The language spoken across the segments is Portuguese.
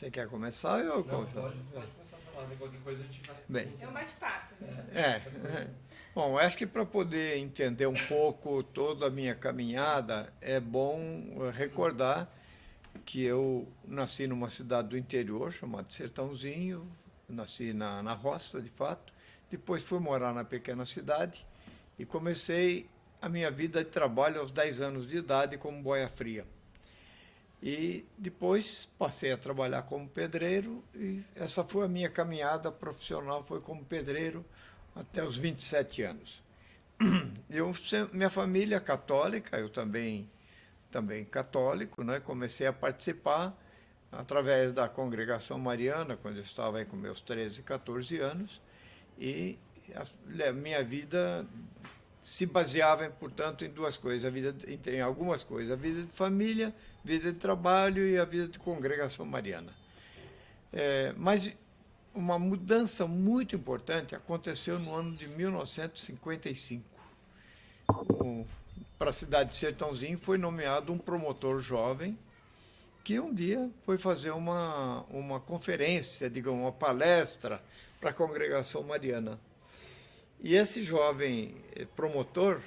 Você quer começar? Eu Não, começo. pode começar a falar, qualquer coisa a gente vai... Bem. É um bate-papo. Bom, acho que para poder entender um pouco toda a minha caminhada, é bom recordar que eu nasci numa cidade do interior, chamada Sertãozinho, nasci na roça, de fato, depois fui morar na pequena cidade e comecei a minha vida de trabalho aos 10 anos de idade como boia fria. E depois passei a trabalhar como pedreiro e essa foi a minha caminhada profissional, foi como pedreiro até os 27 anos. Minha família é católica, eu também católico, né? Comecei a participar através da congregação mariana, quando eu estava aí com meus 13, 14 anos, e a minha vida se baseava, portanto, em duas coisas, em algumas coisas, a vida de família, vida de trabalho e a vida de congregação mariana. Mas uma mudança muito importante aconteceu no ano de 1955. Para a cidade de Sertãozinho foi nomeado um promotor jovem que um dia foi fazer uma conferência, digamos, uma palestra para a congregação mariana. E esse jovem promotor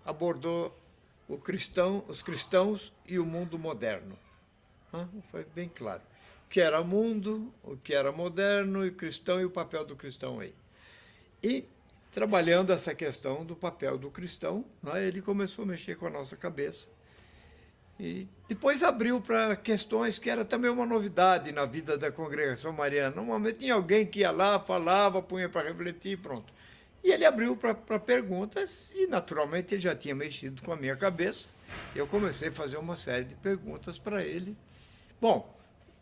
abordou os cristãos e o mundo moderno. Foi bem claro. O que era mundo, o que era moderno e cristão e o papel do cristão aí. E, trabalhando essa questão do papel do cristão, ele começou a mexer com a nossa cabeça. E depois abriu para questões que era também uma novidade na vida da congregação mariana. Normalmente tinha alguém que ia lá, falava, punha para refletir e pronto. E ele abriu para perguntas e, naturalmente, ele já tinha mexido com a minha cabeça. Eu comecei a fazer uma série de perguntas para ele. Bom,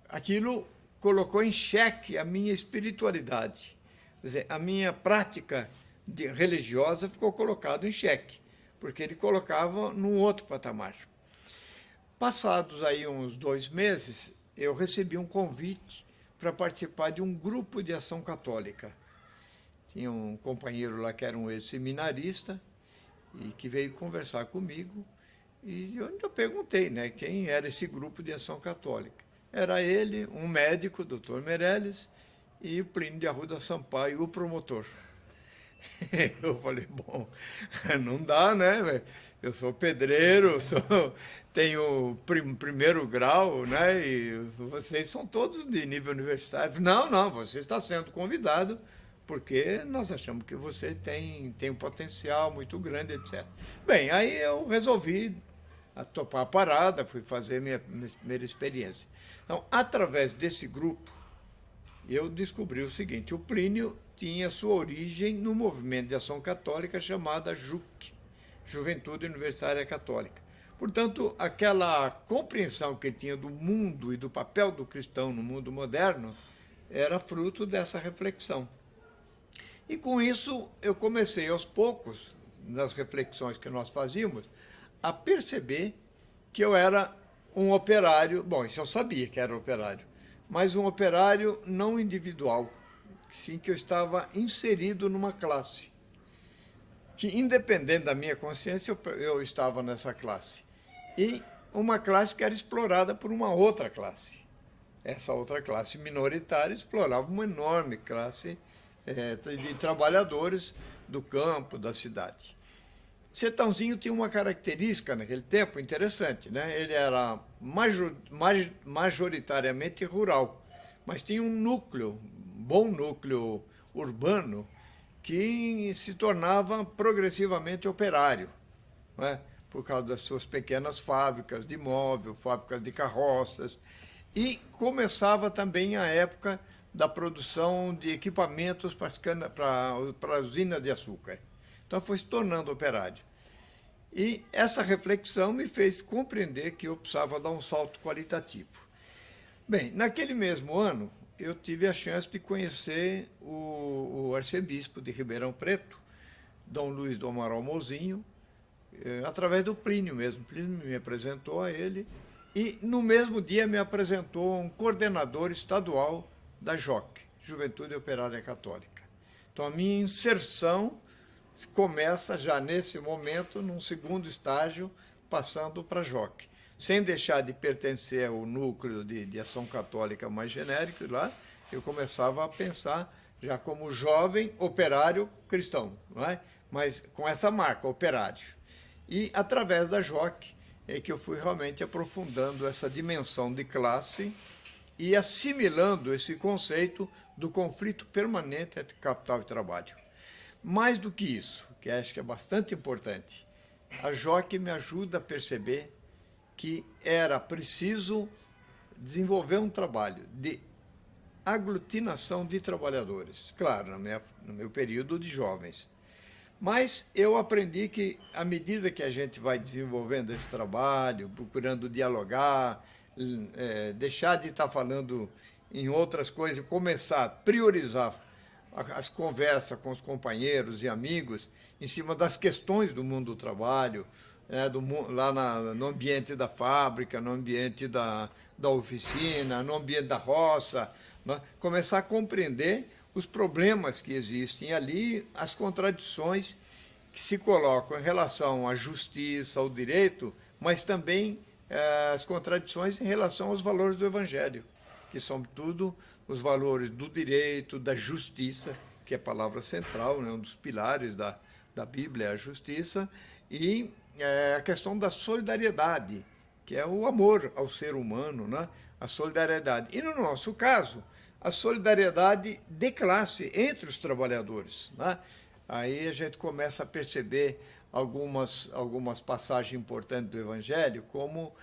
aquilo colocou em xeque a minha espiritualidade. Quer dizer, a minha prática religiosa ficou colocada em xeque, porque ele colocava num outro patamar. Passados aí uns 2 meses, eu recebi um convite para participar de um grupo de ação católica. Tinha um companheiro lá que era um ex-seminarista e que veio conversar comigo. E eu ainda perguntei, né, quem era esse grupo de ação católica. Era ele, um médico, Dr. Meirelles, e o Plínio de Arruda Sampaio, o promotor. Eu falei, bom, não dá, né? Eu sou pedreiro, tenho primeiro grau, né? E vocês são todos de nível universitário. Não, você está sendo convidado porque nós achamos que você tem um potencial muito grande, etc. Bem, aí eu resolvi topar a parada, fui fazer minha primeira experiência. Então, através desse grupo, eu descobri o seguinte: o Plínio tinha sua origem no movimento de ação católica chamada JUC, Juventude Universitária Católica. Portanto, aquela compreensão que ele tinha do mundo e do papel do cristão no mundo moderno era fruto dessa reflexão. E com isso eu comecei aos poucos, nas reflexões que nós fazíamos, a perceber que eu era um operário, bom, isso eu sabia que era operário, mas um operário não individual, sim, que eu estava inserido numa classe, que independente da minha consciência, eu estava nessa classe. E uma classe que era explorada por uma outra classe. Essa outra classe minoritária explorava uma enorme classe de trabalhadores do campo, da cidade. Sertãozinho tinha uma característica naquele tempo interessante, né? Ele era majoritariamente rural, mas tinha um bom núcleo urbano, que se tornava progressivamente operário, né? Por causa das suas pequenas fábricas de móvel, fábricas de carroças, e começava também a época da produção de equipamentos para usinas de açúcar. Então foi se tornando operário. E essa reflexão me fez compreender que eu precisava dar um salto qualitativo. Bem, naquele mesmo ano, eu tive a chance de conhecer o arcebispo de Ribeirão Preto, Dom Luiz do Amaral Mozinho, através do Plínio mesmo. Plínio me apresentou a ele e, no mesmo dia, me apresentou um coordenador estadual da JOC, Juventude Operária Católica. Então, a minha inserção começa já nesse momento, num segundo estágio, passando para a JOC. sem deixar de pertencer ao núcleo de ação católica mais genérico lá, eu começava a pensar já como jovem operário cristão, não é? Mas com essa marca, operário. E através da JOC é que eu fui realmente aprofundando essa dimensão de classe e assimilando esse conceito do conflito permanente entre capital e trabalho. Mais do que isso, que acho que é bastante importante, a JOC me ajuda a perceber que era preciso desenvolver um trabalho de aglutinação de trabalhadores, claro, no meu período de jovens. Mas eu aprendi que, à medida que a gente vai desenvolvendo esse trabalho, procurando dialogar, deixar de estar falando em outras coisas, começar a priorizar as conversas com os companheiros e amigos em cima das questões do mundo do trabalho, lá no ambiente da fábrica, no ambiente da oficina, no ambiente da roça, né? Começar a compreender os problemas que existem ali, as contradições que se colocam em relação à justiça, ao direito, mas também as contradições em relação aos valores do Evangelho, que são tudo os valores do direito, da justiça, que é a palavra central, né, um dos pilares da Bíblia, é a justiça, e a questão da solidariedade, que é o amor ao ser humano, né, a solidariedade. E, no nosso caso, a solidariedade de classe entre os trabalhadores, né? Aí a gente começa a perceber algumas passagens importantes do Evangelho, como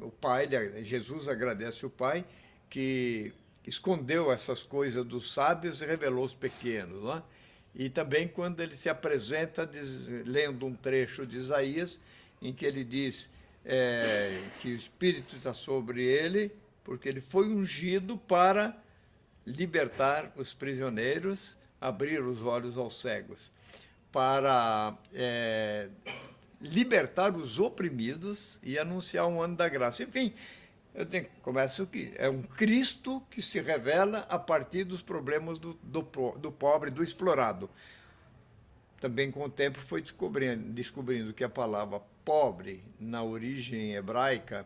o Pai, Jesus agradece o Pai, que escondeu essas coisas dos sábios e revelou os pequenos, né? E também quando ele se apresenta, lendo um trecho de Isaías, em que ele diz que o Espírito está sobre ele, porque ele foi ungido para libertar os prisioneiros, abrir os olhos aos cegos, para libertar os oprimidos e anunciar um ano da graça. Enfim, começa aqui. É um Cristo que se revela a partir dos problemas do pobre, do explorado. Também, com o tempo, foi descobrindo que a palavra pobre, na origem hebraica,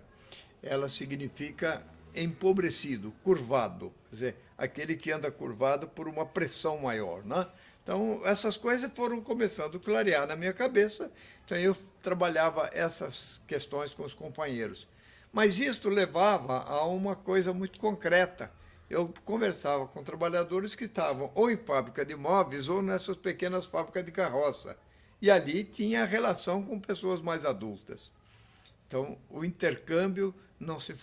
ela significa empobrecido, curvado, quer dizer, aquele que anda curvado por uma pressão maior, né? Então, essas coisas foram começando a clarear na minha cabeça, então eu trabalhava essas questões com os companheiros. Mas isto levava a uma coisa muito concreta. Eu conversava com trabalhadores que estavam ou em fábrica de móveis ou nessas pequenas fábricas de carroça, e ali tinha relação com pessoas mais adultas. Então, o intercâmbio não se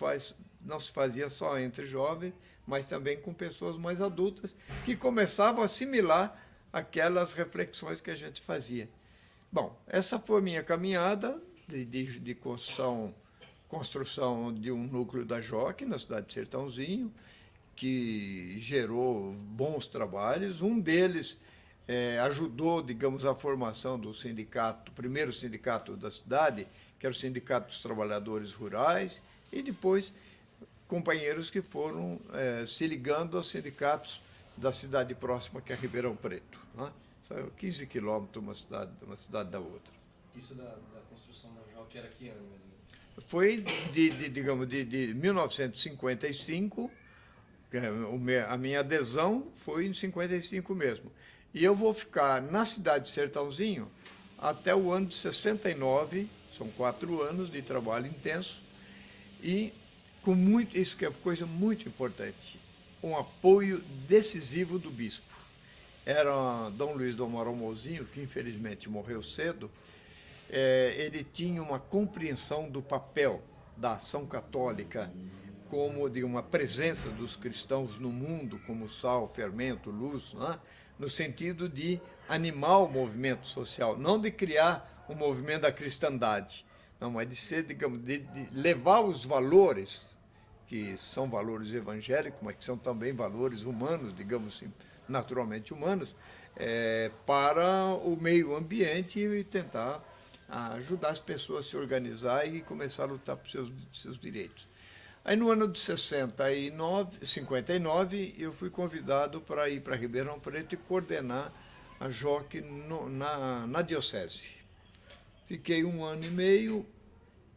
fazia só entre jovens, mas também com pessoas mais adultas, que começavam a assimilar aquelas reflexões que a gente fazia. Bom, essa foi a minha caminhada de construção de um núcleo da JOC, na cidade de Sertãozinho, que gerou bons trabalhos. Um deles ajudou, digamos, a formação do sindicato, o primeiro sindicato da cidade, que era o Sindicato dos Trabalhadores Rurais, e depois companheiros que foram se ligando aos sindicatos da cidade próxima, que é Ribeirão Preto, né? São 15 quilômetros uma cidade da outra. Isso da construção da JOC era que ano mesmo? Foi, digamos, de 1955, a minha adesão foi em 55 mesmo. E eu vou ficar na cidade de Sertãozinho até o ano de 69, são 4 anos de trabalho intenso, e com isso que é coisa muito importante, um apoio decisivo do bispo. Era Dom Luiz do Amaral Mozinho, que infelizmente morreu cedo. Ele tinha uma compreensão do papel da ação católica como de uma presença dos cristãos no mundo, como sal, fermento, luz, né? No sentido de animar o movimento social, não de criar o movimento da cristandade, não, mas de ser, digamos, de levar os valores, que são valores evangélicos, mas que são também valores humanos, digamos assim, naturalmente humanos, para o meio ambiente e tentar ajudar as pessoas a se organizar e começar a lutar por seus direitos. Aí, no ano de 59, eu fui convidado para ir para Ribeirão Preto e coordenar a JOC na diocese. Fiquei 1 ano e meio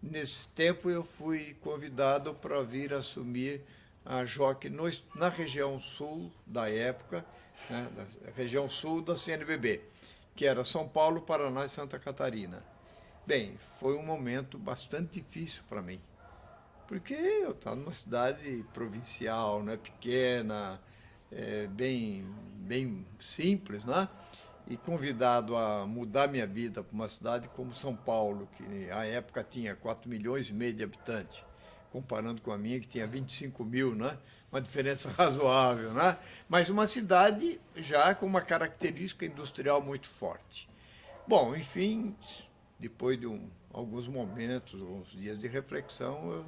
Nesse tempo eu fui convidado para vir assumir a JOC na região sul da época, né, da região sul da CNBB, que era São Paulo, Paraná e Santa Catarina. Bem, foi um momento bastante difícil para mim, porque eu estava numa cidade provincial, né, pequena, bem simples, né? E convidado a mudar minha vida para uma cidade como São Paulo, que à época tinha 4,5 milhões de habitantes, comparando com a minha, que tinha 25 mil, né? Uma diferença razoável, né? Mas uma cidade já com uma característica industrial muito forte. Bom, enfim, depois de alguns momentos, uns dias de reflexão, eu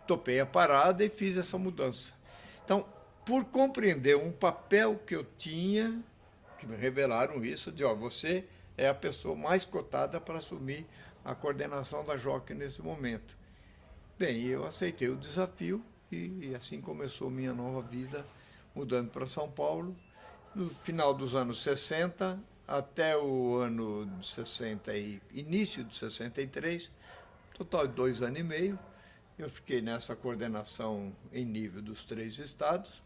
topei a parada e fiz essa mudança. Então, por compreender um papel que eu tinha, que me revelaram isso, de, ó, você é a pessoa mais cotada para assumir a coordenação da JOC nesse momento. Bem, eu aceitei o desafio e assim começou minha nova vida, mudando para São Paulo. No final dos anos 60, até o ano de 60 e início de 63, total de 2 anos e meio, eu fiquei nessa coordenação em nível dos 3 estados,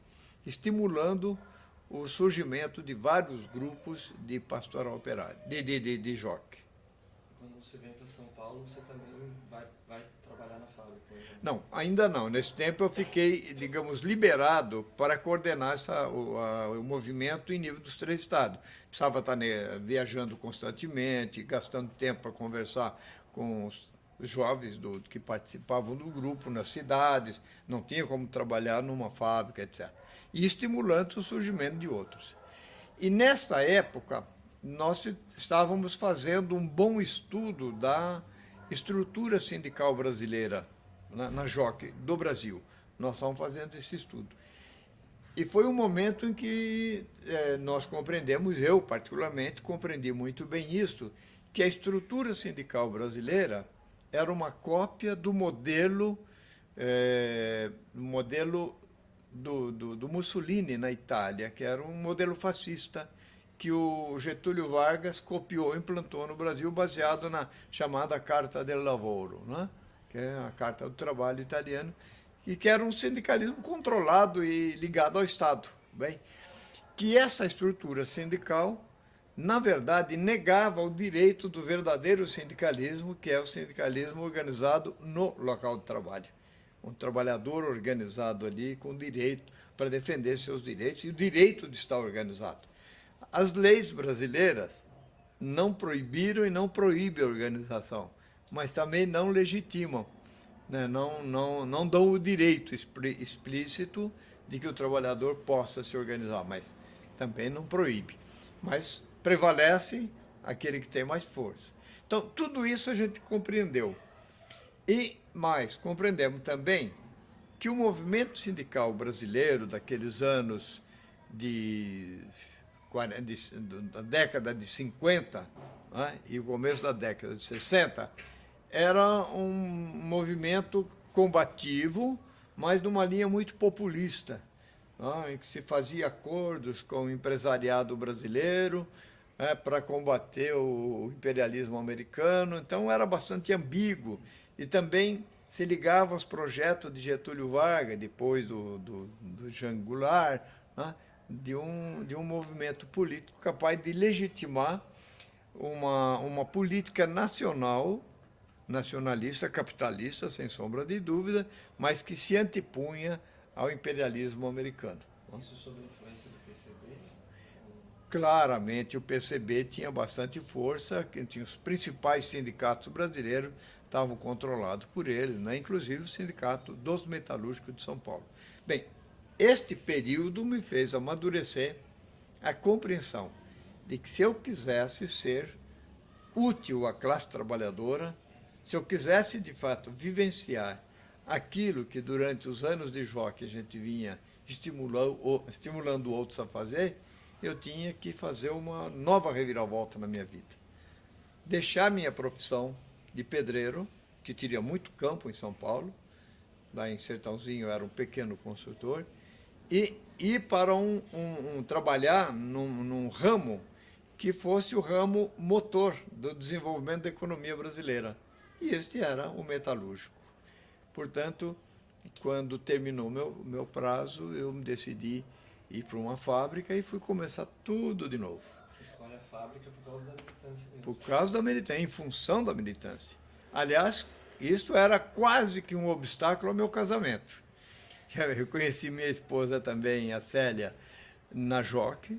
estimulando o surgimento de vários grupos de pastoral operária, de JOC. Quando você vem para São Paulo, você também vai trabalhar na fábrica? Né? Não, ainda não. Nesse tempo eu fiquei, digamos, liberado para coordenar o movimento em nível dos 3 estados. Precisava estar, né, viajando constantemente, gastando tempo para conversar com os jovens que participavam do grupo nas cidades, não tinha como trabalhar numa fábrica, etc. E estimulando o surgimento de outros. E nessa época, nós estávamos fazendo um bom estudo da estrutura sindical brasileira, na JOC do Brasil. Nós estávamos fazendo esse estudo. E foi um momento em que nós compreendemos, eu particularmente compreendi muito bem isso, que a estrutura sindical brasileira era uma cópia do modelo do Mussolini na Itália, que era um modelo fascista que o Getúlio Vargas copiou, implantou no Brasil, baseado na chamada Carta del Lavoro, né? Que é a Carta do Trabalho italiano, e que era um sindicalismo controlado e ligado ao Estado. Bem, que essa estrutura sindical, na verdade, negava o direito do verdadeiro sindicalismo, que é o sindicalismo organizado no local de trabalho. Um trabalhador organizado ali com direito para defender seus direitos e o direito de estar organizado. As leis brasileiras não proibiram e não proíbem a organização, mas também não legitimam, né? Não dão o direito explícito de que o trabalhador possa se organizar, mas também não proíbe. Mas prevalece aquele que tem mais força. Então, tudo isso a gente compreendeu. E mais, compreendemos também que o movimento sindical brasileiro daqueles anos da década de 50, né, e o começo da década de 60, era um movimento combativo, mas numa linha muito populista, né, em que se fazia acordos com o empresariado brasileiro, né, para combater o imperialismo americano. Então era bastante ambíguo e também se ligava aos projetos de Getúlio Vargas, depois do Jean Goulart, né, de um movimento político capaz de legitimar uma política nacionalista, capitalista, sem sombra de dúvida, mas que se antepunha ao imperialismo americano. Isso sob a influência do PCB? Claramente, o PCB tinha bastante força, que tinha os principais sindicatos brasileiros estavam controlados por ele, né? Inclusive o Sindicato dos Metalúrgicos de São Paulo. Bem, este período me fez amadurecer a compreensão de que se eu quisesse ser útil à classe trabalhadora, se eu quisesse, de fato, vivenciar aquilo que durante os anos de JOC a gente vinha estimulando outros a fazer, eu tinha que fazer uma nova reviravolta na minha vida. Deixar minha profissão de pedreiro, que teria muito campo em São Paulo, lá em Sertãozinho eu era um pequeno construtor, e ir para trabalhar num ramo que fosse o ramo motor do desenvolvimento da economia brasileira, e este era o metalúrgico. Portanto, quando terminou meu prazo, eu me decidi ir para uma fábrica e fui começar tudo de novo. Você escolhe a fábrica por causa da militância mesmo. Por causa da militância, em função da militância. Aliás, isso era quase que um obstáculo ao meu casamento. Eu conheci minha esposa também, a Célia, na JOC.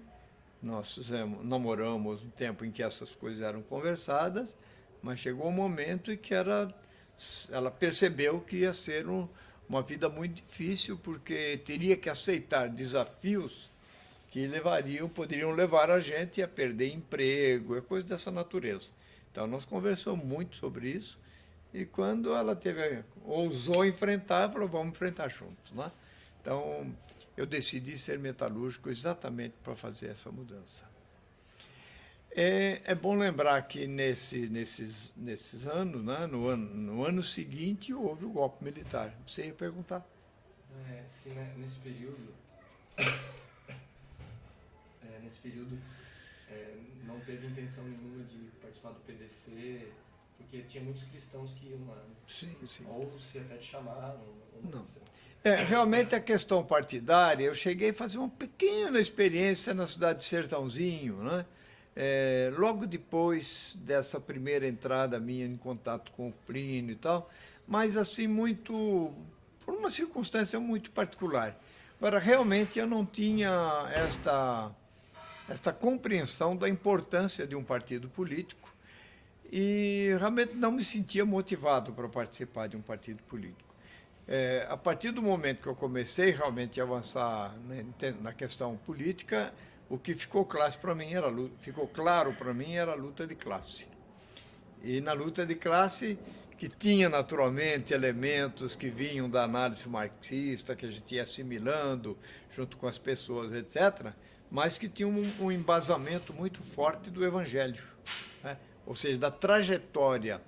Nós namoramos um tempo em que essas coisas eram conversadas, mas chegou um momento em que ela percebeu que ia ser uma vida muito difícil, porque teria que aceitar desafios que poderiam levar a gente a perder emprego, coisa dessa natureza. Então, nós conversamos muito sobre isso, e quando ela ousou enfrentar, falou, vamos enfrentar juntos, né? Então, eu decidi ser metalúrgico exatamente para fazer essa mudança. É bom lembrar que nesses anos, né, no ano seguinte, houve o golpe militar. Você ia perguntar? Sim, né? Nesse período não teve intenção nenhuma de participar do PDC, porque tinha muitos cristãos que iam lá. Né? Sim, sim. Ou se até te chamaram. Não. Realmente a questão partidária, eu cheguei a fazer uma pequena experiência na cidade de Sertãozinho, né? Logo depois dessa primeira entrada minha em contato com o Plínio e tal, mas assim por uma circunstância muito particular. Agora, realmente eu não tinha esta compreensão da importância de um partido político e realmente não me sentia motivado para participar de um partido político. A partir do momento que eu comecei realmente a avançar, né, na questão política, o que ficou claro para mim era a luta de classe. E na luta de classe, que tinha naturalmente elementos que vinham da análise marxista, que a gente ia assimilando junto com as pessoas, etc., mas que tinha um embasamento muito forte do Evangelho, né? Ou seja, da trajetória,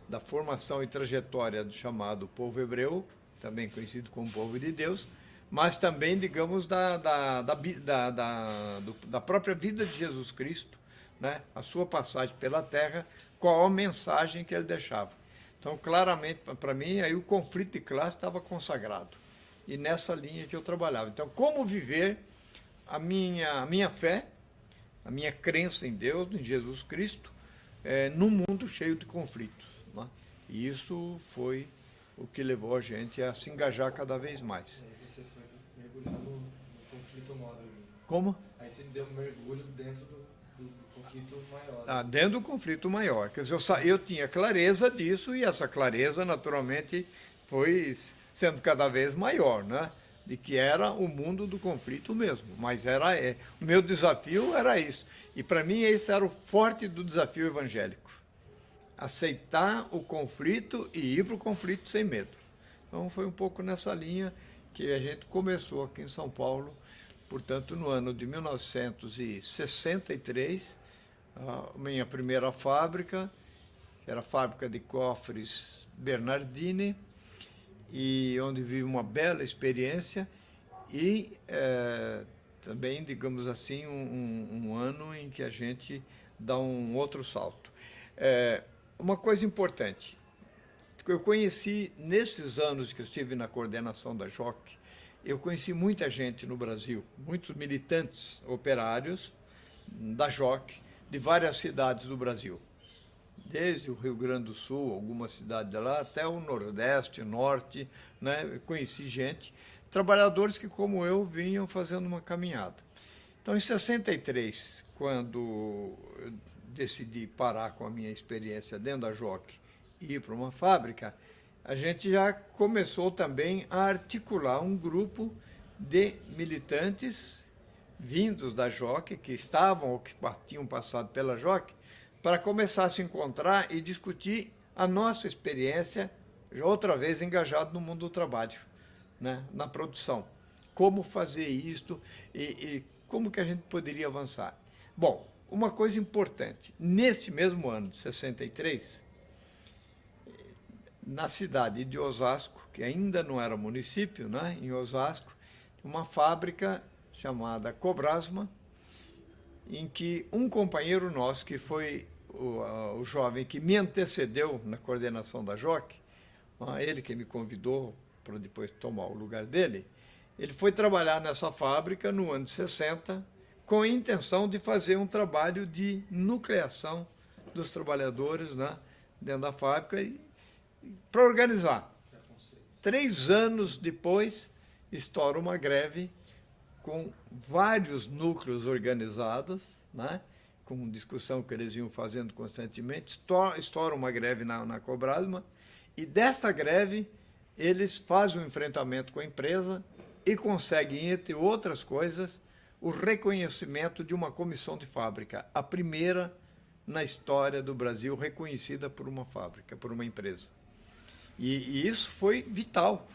da formação e trajetória do chamado povo hebreu, também conhecido como povo de Deus, mas também, digamos, da própria vida de Jesus Cristo, né? A sua passagem pela terra, qual a mensagem que ele deixava. Então, claramente, para mim, aí o conflito de classe estava consagrado. E nessa linha que eu trabalhava. Então, como viver a minha fé, a minha crença em Deus, em Jesus Cristo, num mundo cheio de conflitos, né? E isso foi o que levou a gente a se engajar cada vez mais. Aí você foi mergulhar no conflito maior. Como? Aí você deu um mergulho dentro do conflito maior. Dentro do conflito maior. Quer dizer, eu tinha clareza disso e essa clareza, naturalmente, foi sendo cada vez maior, né? De que era o mundo do conflito mesmo. Mas o meu desafio era isso. E para mim esse era o forte do desafio evangélico. Aceitar o conflito e ir para o conflito sem medo. Então foi um pouco nessa linha que a gente começou aqui em São Paulo. Portanto, no ano de 1963, a minha primeira fábrica, que era a fábrica de cofres Bernardini, e onde vive uma bela experiência, e também, digamos assim, um ano em que a gente dá um outro salto. Uma coisa importante, eu conheci, nesses anos que eu estive na coordenação da JOC, eu conheci muita gente no Brasil, muitos militantes operários da JOC, de várias cidades do Brasil. Desde o Rio Grande do Sul, algumas cidades de lá, até o Nordeste, Norte, né? Eu conheci gente, trabalhadores que, como eu, vinham fazendo uma caminhada. Então, em 63, quando eu decidi parar com a minha experiência dentro da JOC e ir para uma fábrica, a gente já começou também a articular um grupo de militantes vindos da JOC, que estavam ou que tinham passado pela JOC, para começar a se encontrar e discutir a nossa experiência, já outra vez engajado no mundo do trabalho, né, na produção. Como fazer isto e como que a gente poderia avançar. Bom, uma coisa importante, neste mesmo ano de 63, na cidade de Osasco, que ainda não era município, né, em Osasco, uma fábrica chamada Cobrasma, em que um companheiro nosso, que foi o jovem que me antecedeu na coordenação da JOC, ele que me convidou para depois tomar o lugar dele, ele foi trabalhar nessa fábrica no ano de 60, com a intenção de fazer um trabalho de nucleação dos trabalhadores, né, dentro da fábrica, para organizar. 3 anos depois, estoura uma greve com vários núcleos organizados, né, com discussão que eles iam fazendo constantemente, estoura uma greve na Cobrasma, e dessa greve eles fazem um enfrentamento com a empresa e conseguem, entre outras coisas, o reconhecimento de uma comissão de fábrica, a primeira na história do Brasil reconhecida por uma fábrica, por uma empresa. E isso foi vital,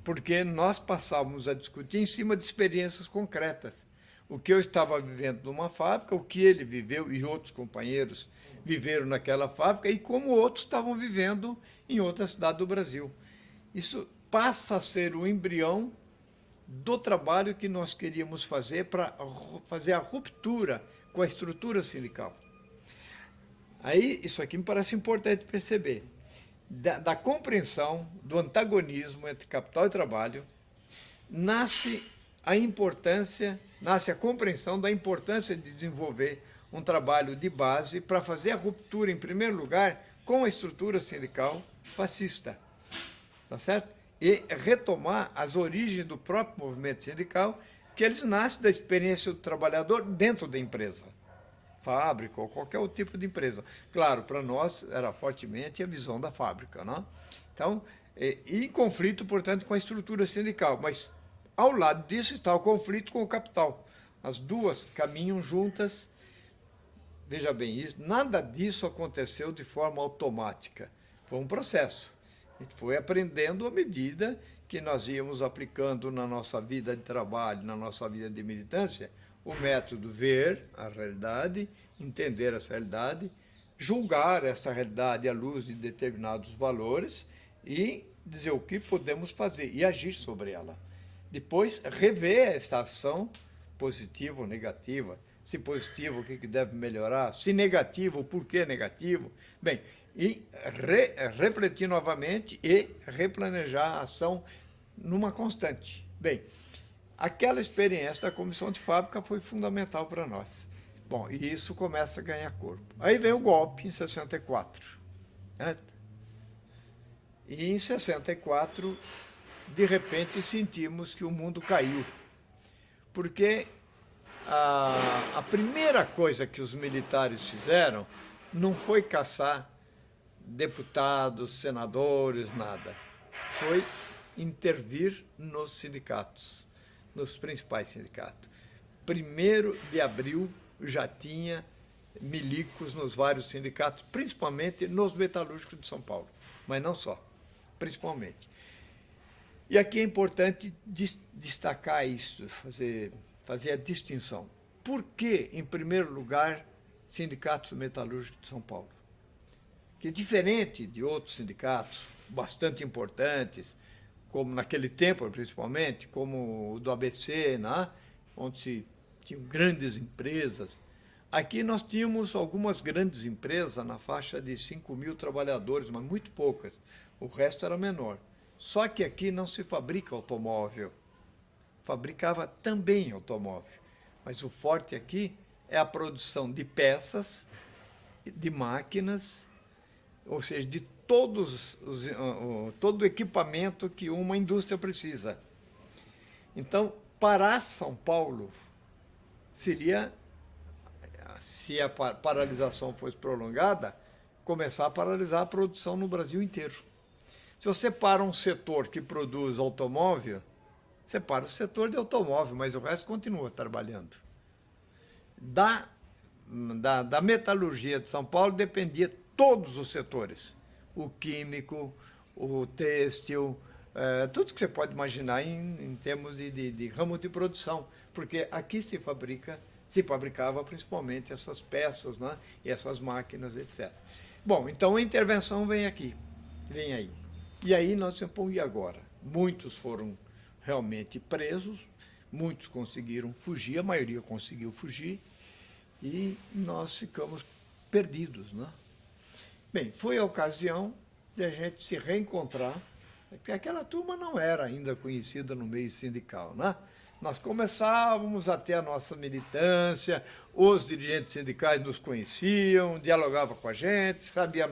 porque nós passávamos a discutir em cima de experiências concretas. O que eu estava vivendo numa fábrica, o que ele viveu e outros companheiros viveram naquela fábrica e como outros estavam vivendo em outra cidade do Brasil. Isso passa a ser o embrião do trabalho que nós queríamos fazer para fazer a ruptura com a estrutura sindical. Aí, isso aqui me parece importante perceber. Da compreensão do antagonismo entre capital e trabalho, nasce a compreensão da importância de desenvolver um trabalho de base para fazer a ruptura, em primeiro lugar, com a estrutura sindical fascista. Tá certo? E retomar as origens do próprio movimento sindical, que eles nascem da experiência do trabalhador dentro da empresa, fábrica ou qualquer outro tipo de empresa. Claro, para nós era fortemente a visão da fábrica, não? Então, e em conflito, portanto, com a estrutura sindical, mas ao lado disso está o conflito com o capital. As duas caminham juntas. Veja bem, nada disso aconteceu de forma automática. Foi um processo. A gente foi aprendendo à medida que nós íamos aplicando na nossa vida de trabalho, na nossa vida de militância, o método ver a realidade, entender essa realidade, julgar essa realidade à luz de determinados valores e dizer o que podemos fazer e agir sobre ela. Depois, rever essa ação, positiva ou negativa. Se positivo, o que deve melhorar? Se negativo, o porquê negativo? Bem, e refletir novamente e replanejar a ação numa constante. Bem, aquela experiência da comissão de fábrica foi fundamental para nós. Bom, e isso começa a ganhar corpo. Aí vem o golpe, em 64. Né? E em 64, de repente, sentimos que o mundo caiu. Porque a primeira coisa que os militares fizeram não foi caçar deputados, senadores, nada. Foi intervir nos sindicatos, nos principais sindicatos. 1º de abril já tinha milicos nos vários sindicatos, principalmente nos metalúrgicos de São Paulo, mas não só, principalmente. E aqui é importante destacar isso, fazer a distinção. Por que, em primeiro lugar, sindicatos metalúrgicos de São Paulo? Que, diferente de outros sindicatos bastante importantes, como naquele tempo, principalmente, como o do ABC, né, onde se tinham grandes empresas, aqui nós tínhamos algumas grandes empresas na faixa de 5.000 trabalhadores, mas muito poucas. O resto era menor. Só que aqui não se fabrica automóvel. Fabricava também automóvel. Mas o forte aqui é a produção de peças, de máquinas, ou seja, de todo o equipamento que uma indústria precisa. Então, parar São Paulo seria, se a paralisação fosse prolongada, começar a paralisar a produção no Brasil inteiro. Se você para um setor que produz automóvel, você para o setor de automóvel, mas o resto continua trabalhando. Da metalurgia de São Paulo dependia todos os setores. O químico, o têxtil, tudo que você pode imaginar em termos de ramo de produção, porque aqui se fabricava principalmente essas peças, né, e essas máquinas, etc. Bom, então a intervenção vem aqui, vem aí. E aí nós pensamos, e agora? Muitos foram realmente presos, muitos conseguiram fugir, a maioria conseguiu fugir, e nós ficamos perdidos, né? Bem, foi a ocasião de a gente se reencontrar, porque aquela turma não era ainda conhecida no meio sindical, né? Nós começávamos a ter a nossa militância, os dirigentes sindicais nos conheciam, dialogavam com a gente, sabia a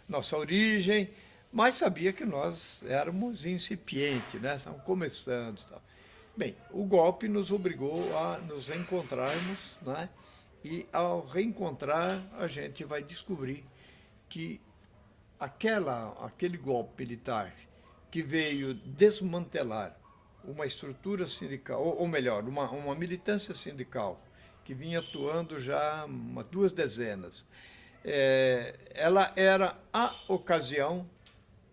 nossa origem, mas sabia que nós éramos incipientes, né? Estávamos começando e tal. Bem, o golpe nos obrigou a nos reencontrarmos, né? E ao reencontrar, a gente vai descobrir que aquele golpe militar que veio desmantelar uma estrutura sindical, ou melhor, uma militância sindical que vinha atuando já umas 2 dezenas, ela era a ocasião,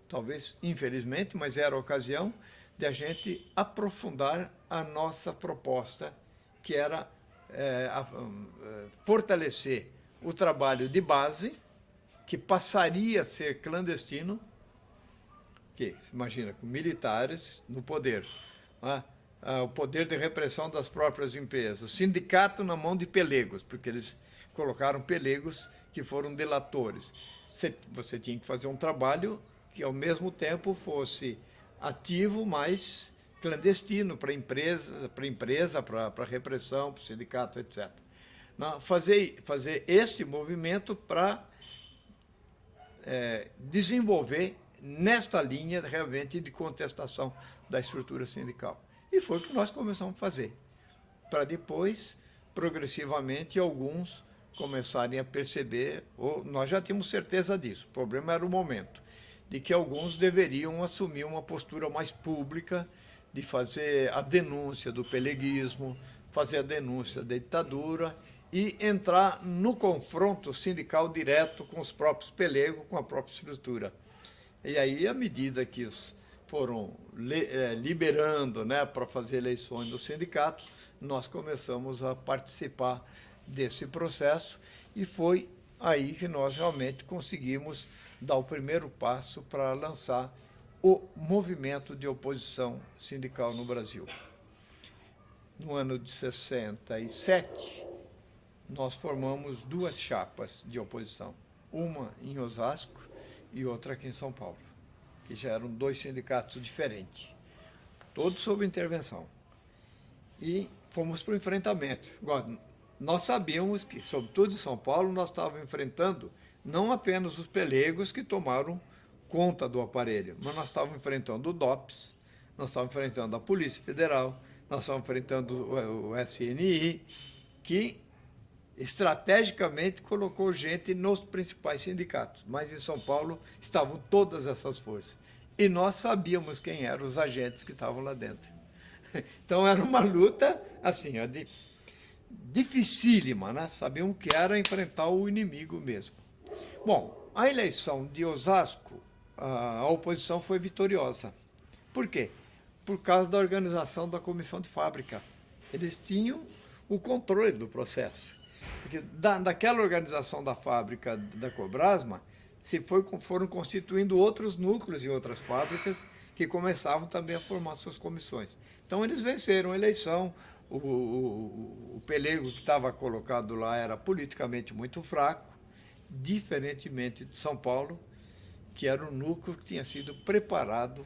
talvez infelizmente, mas era a ocasião de a gente aprofundar a nossa proposta, que era fortalecer o trabalho de base, que passaria a ser clandestino, que, se imagina, com militares no poder, né? O poder de repressão das próprias empresas, sindicato na mão de pelegos, porque eles colocaram pelegos que foram delatores. Você tinha que fazer um trabalho que, ao mesmo tempo, fosse ativo, mas clandestino para a empresa, para repressão, para o sindicato, etc. Fazer este movimento para desenvolver nesta linha realmente de contestação da estrutura sindical. E foi o que nós começamos a fazer, para depois, progressivamente, alguns começarem a perceber, ou nós já tínhamos certeza disso, o problema era o momento, de que alguns deveriam assumir uma postura mais pública, de fazer a denúncia do peleguismo, fazer a denúncia da ditadura e entrar no confronto sindical direto com os próprios pelegos, com a própria estrutura. E aí, à medida que foram liberando, né, para fazer eleições nos sindicatos, nós começamos a participar desse processo e foi aí que nós realmente conseguimos dar o primeiro passo para lançar o movimento de oposição sindical no Brasil. No ano de 67, nós formamos 2 chapas de oposição, uma em Osasco e outra aqui em São Paulo, que já eram 2 sindicatos diferentes, todos sob intervenção. E fomos para o enfrentamento. Agora, nós sabíamos que, sobretudo em São Paulo, nós estávamos enfrentando não apenas os pelegos que tomaram conta do aparelho, mas nós estávamos enfrentando o DOPS, nós estávamos enfrentando a Polícia Federal, nós estávamos enfrentando o SNI, que estrategicamente colocou gente nos principais sindicatos, mas em São Paulo estavam todas essas forças. E nós sabíamos quem eram os agentes que estavam lá dentro. Então era uma luta assim, dificílima, né? Sabiam que era enfrentar o inimigo mesmo. Bom, a eleição de Osasco, a oposição foi vitoriosa. Por quê? Por causa da organização da comissão de fábrica. Eles tinham o controle do processo. Porque daquela organização da fábrica da Cobrasma, foram constituindo outros núcleos em outras fábricas que começavam também a formar suas comissões. Então, eles venceram a eleição. O pelego que estava colocado lá era politicamente muito fraco, diferentemente de São Paulo, que era um núcleo que tinha sido preparado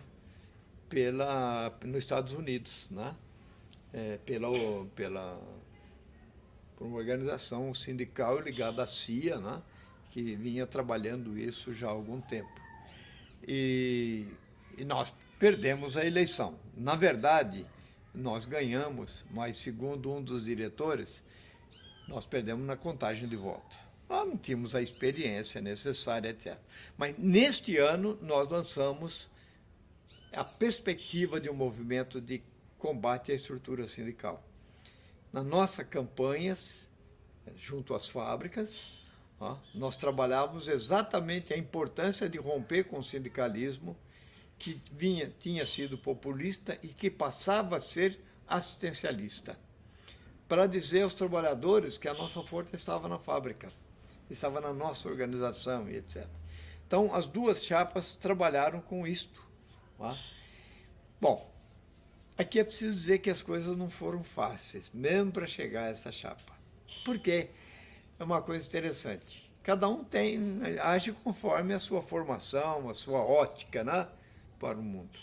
nos Estados Unidos, né? Por uma organização sindical ligada à CIA, né? Que vinha trabalhando isso já há algum tempo. E nós perdemos a eleição. Na verdade, nós ganhamos, mas, segundo um dos diretores, nós perdemos na contagem de voto. Nós não tínhamos a experiência necessária, etc. Mas, neste ano, nós lançamos a perspectiva de um movimento de combate à estrutura sindical. Nas nossas campanhas, junto às fábricas, nós trabalhávamos exatamente a importância de romper com o sindicalismo, que tinha sido populista e que passava a ser assistencialista, para dizer aos trabalhadores que a nossa força estava na fábrica, estava na nossa organização e etc. Então, as 2 chapas trabalharam com isto. Bom, aqui é preciso dizer que as coisas não foram fáceis, mesmo para chegar a essa chapa. Por quê? É uma coisa interessante. Cada um age conforme a sua formação, a sua ótica, né, para o mundo.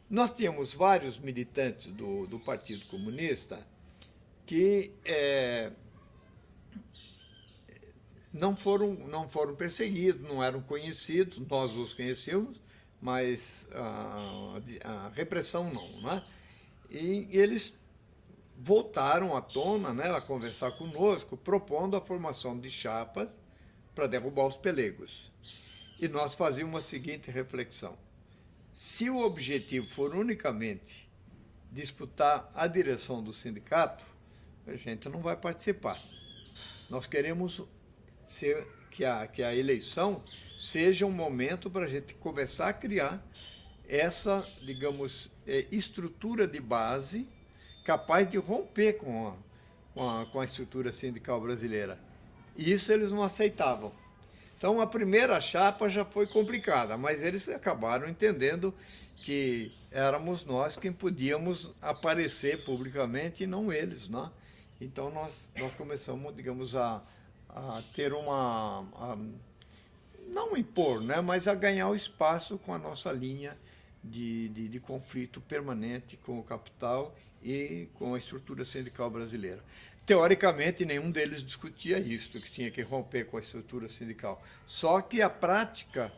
Nós tínhamos vários militantes do Partido Comunista que não foram perseguidos, não eram conhecidos, nós os conhecíamos, mas a repressão não, né? E eles voltaram à tona, né, a conversar conosco, propondo a formação de chapas para derrubar os pelegos. E nós fazíamos a seguinte reflexão: se o objetivo for unicamente disputar a direção do sindicato, a gente não vai participar. Nós queremos que a eleição seja um momento para a gente começar a criar essa, digamos, estrutura de base capaz de romper com a estrutura sindical brasileira. E isso eles não aceitavam. Então, a primeira chapa já foi complicada, mas eles acabaram entendendo que éramos nós quem podíamos aparecer publicamente e não eles, né? Então, nós começamos, digamos, a ter não impor, né, mas a ganhar o espaço com a nossa linha de conflito permanente com o capital e com a estrutura sindical brasileira. Teoricamente, nenhum deles discutia isso, que tinha que romper com a estrutura sindical. Só que a prática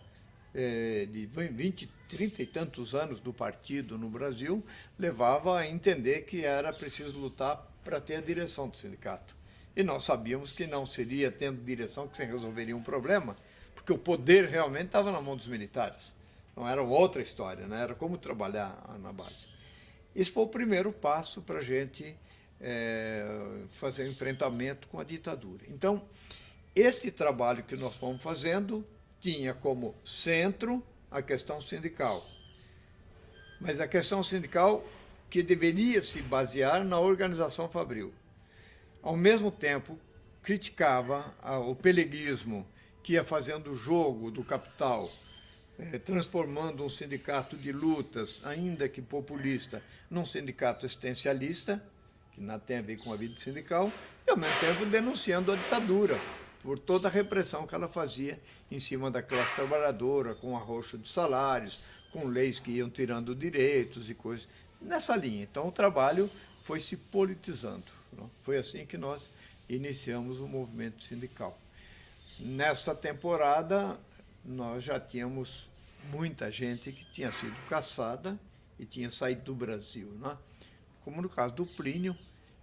de 20, 30 e tantos anos do partido no Brasil levava a entender que era preciso lutar para ter a direção do sindicato. E nós sabíamos que não seria tendo direção que se resolveria um problema, porque o poder realmente estava na mão dos militares. Não era outra história, né? Era como trabalhar na base. Esse foi o primeiro passo para a gente fazer enfrentamento com a ditadura. Então, esse trabalho que nós fomos fazendo tinha como centro a questão sindical. Mas a questão sindical que deveria se basear na organização fabril. Ao mesmo tempo, criticava o peleguismo, que ia fazendo o jogo do capital, transformando um sindicato de lutas, ainda que populista, num sindicato existencialista, que nada tem a ver com a vida sindical, e ao mesmo tempo denunciando a ditadura, por toda a repressão que ela fazia em cima da classe trabalhadora, com arroxo de salários, com leis que iam tirando direitos e coisas, nessa linha. Então, o trabalho foi se politizando. Não? Foi assim que nós iniciamos o movimento sindical. Nessa temporada, nós já tínhamos muita gente que tinha sido caçada e tinha saído do Brasil, né? Como no caso do Plínio,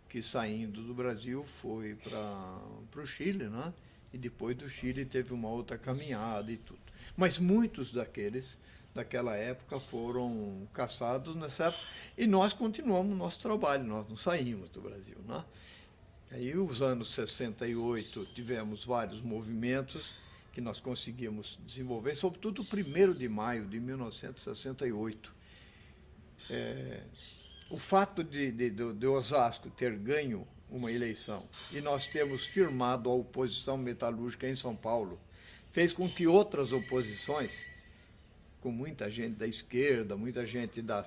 que saindo do Brasil foi para o Chile, né? E depois do Chile teve uma outra caminhada e tudo. Mas muitos daquela época foram caçados nessa época, e nós continuamos o nosso trabalho, nós não saímos do Brasil, né? Aí, os anos 68, tivemos vários movimentos que nós conseguimos desenvolver, sobretudo o 1º de maio de 1968. O fato de Osasco ter ganho uma eleição e nós termos firmado a oposição metalúrgica em São Paulo fez com que outras oposições, com muita gente da esquerda, muita gente da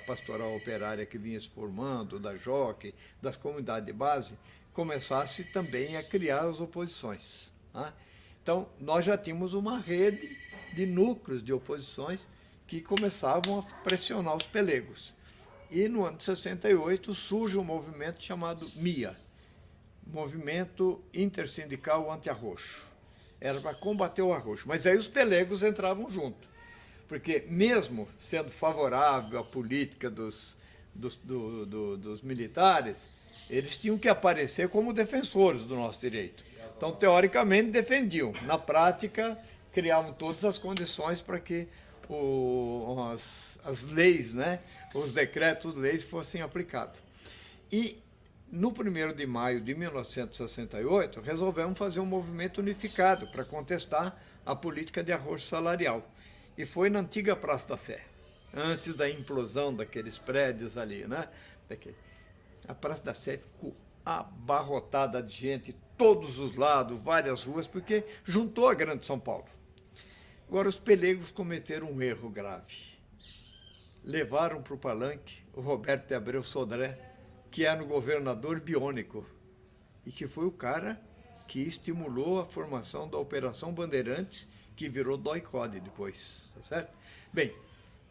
pastoral operária que vinha se formando, da JOC, das comunidades de base, começasse também a criar as oposições. Né? Então, nós já tínhamos uma rede de núcleos de oposições que começavam a pressionar os pelegos. E no ano de 68 surge um movimento chamado MIA, Movimento Intersindical Anti-Arroxo. Era para combater o arroxo. Mas aí os pelegos entravam junto, porque mesmo sendo favorável à política dos militares, eles tinham que aparecer como defensores do nosso direito. Então, teoricamente, defendiam. Na prática, criavam todas as condições para que as leis, né, os decretos-leis fossem aplicados. E, no 1º de maio de 1968, resolvemos fazer um movimento unificado para contestar a política de arroxo salarial. E foi na antiga Praça da Sé, antes da implosão daqueles prédios ali, né? A Praça da Sé ficou abarrotada de gente, todos os lados, várias ruas, porque juntou a Grande São Paulo. Agora, os pelegos cometeram um erro grave. Levaram para o palanque o Roberto de Abreu Sodré, que era um governador biônico, e que foi o cara que estimulou a formação da Operação Bandeirantes, que virou DOI-CODE depois, tá certo? Bem,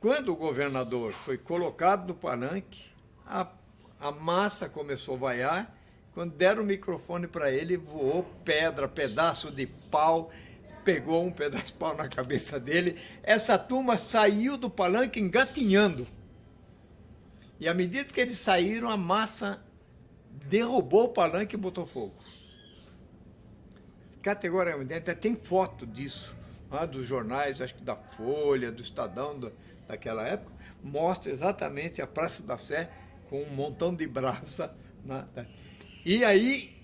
quando o governador foi colocado no palanque, a massa começou a vaiar. Quando deram o microfone para ele, voou pedra, pedaço de pau, pegou um pedaço de pau na cabeça dele. Essa turma saiu do palanque engatinhando. E à medida que eles saíram, a massa derrubou o palanque e botou fogo. Categoricamente, tem foto disso, dos jornais, acho que da Folha, do Estadão, daquela época, mostra exatamente a Praça da Sé com um montão de brasa. E aí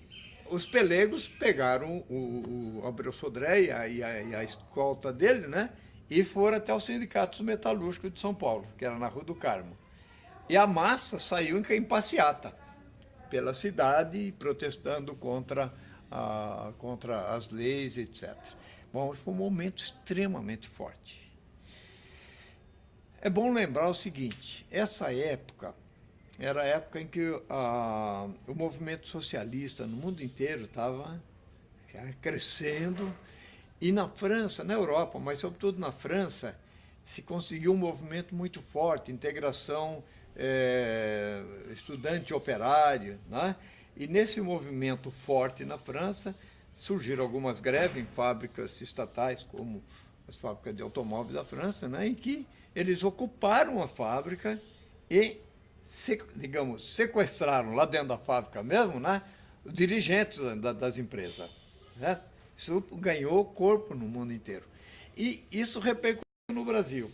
os pelegos pegaram o Abreu Sodré e a escolta dele, né, e foram até os sindicatos metalúrgicos de São Paulo, que era na Rua do Carmo. E a massa saiu em passeata pela cidade, protestando contra as leis, etc. Bom, foi um momento extremamente forte. É bom lembrar o seguinte, essa época era a época em que o movimento socialista no mundo inteiro estava crescendo, e na França, na Europa, mas sobretudo na França, se conseguiu um movimento muito forte, integração estudante operário, né? E nesse movimento forte na França, surgiram algumas greves em fábricas estatais, como as fábricas de automóveis da França, né? Em que eles ocuparam a fábrica e, digamos, sequestraram lá dentro da fábrica mesmo, né, os dirigentes das empresas. Né? Isso ganhou corpo no mundo inteiro. E isso repercutiu no Brasil.